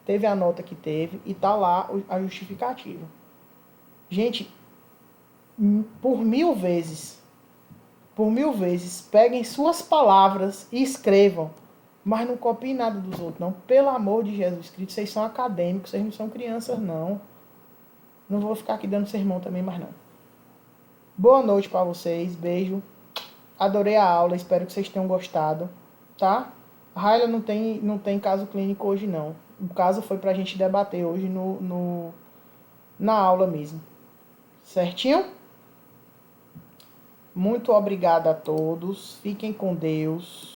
Speaker 1: teve a nota que teve e tá lá a justificativa. Gente, por mil vezes, peguem suas palavras e escrevam, mas não copiem nada dos outros, não. Pelo amor de Jesus Cristo, vocês são acadêmicos, vocês não são crianças, não. Não vou ficar aqui dando sermão também, mas não. Boa noite para vocês, beijo. Adorei a aula, espero que vocês tenham gostado, tá? Raila não tem caso clínico hoje, não. O caso foi pra gente debater hoje na aula mesmo. Certinho? Muito obrigada a todos. Fiquem com Deus.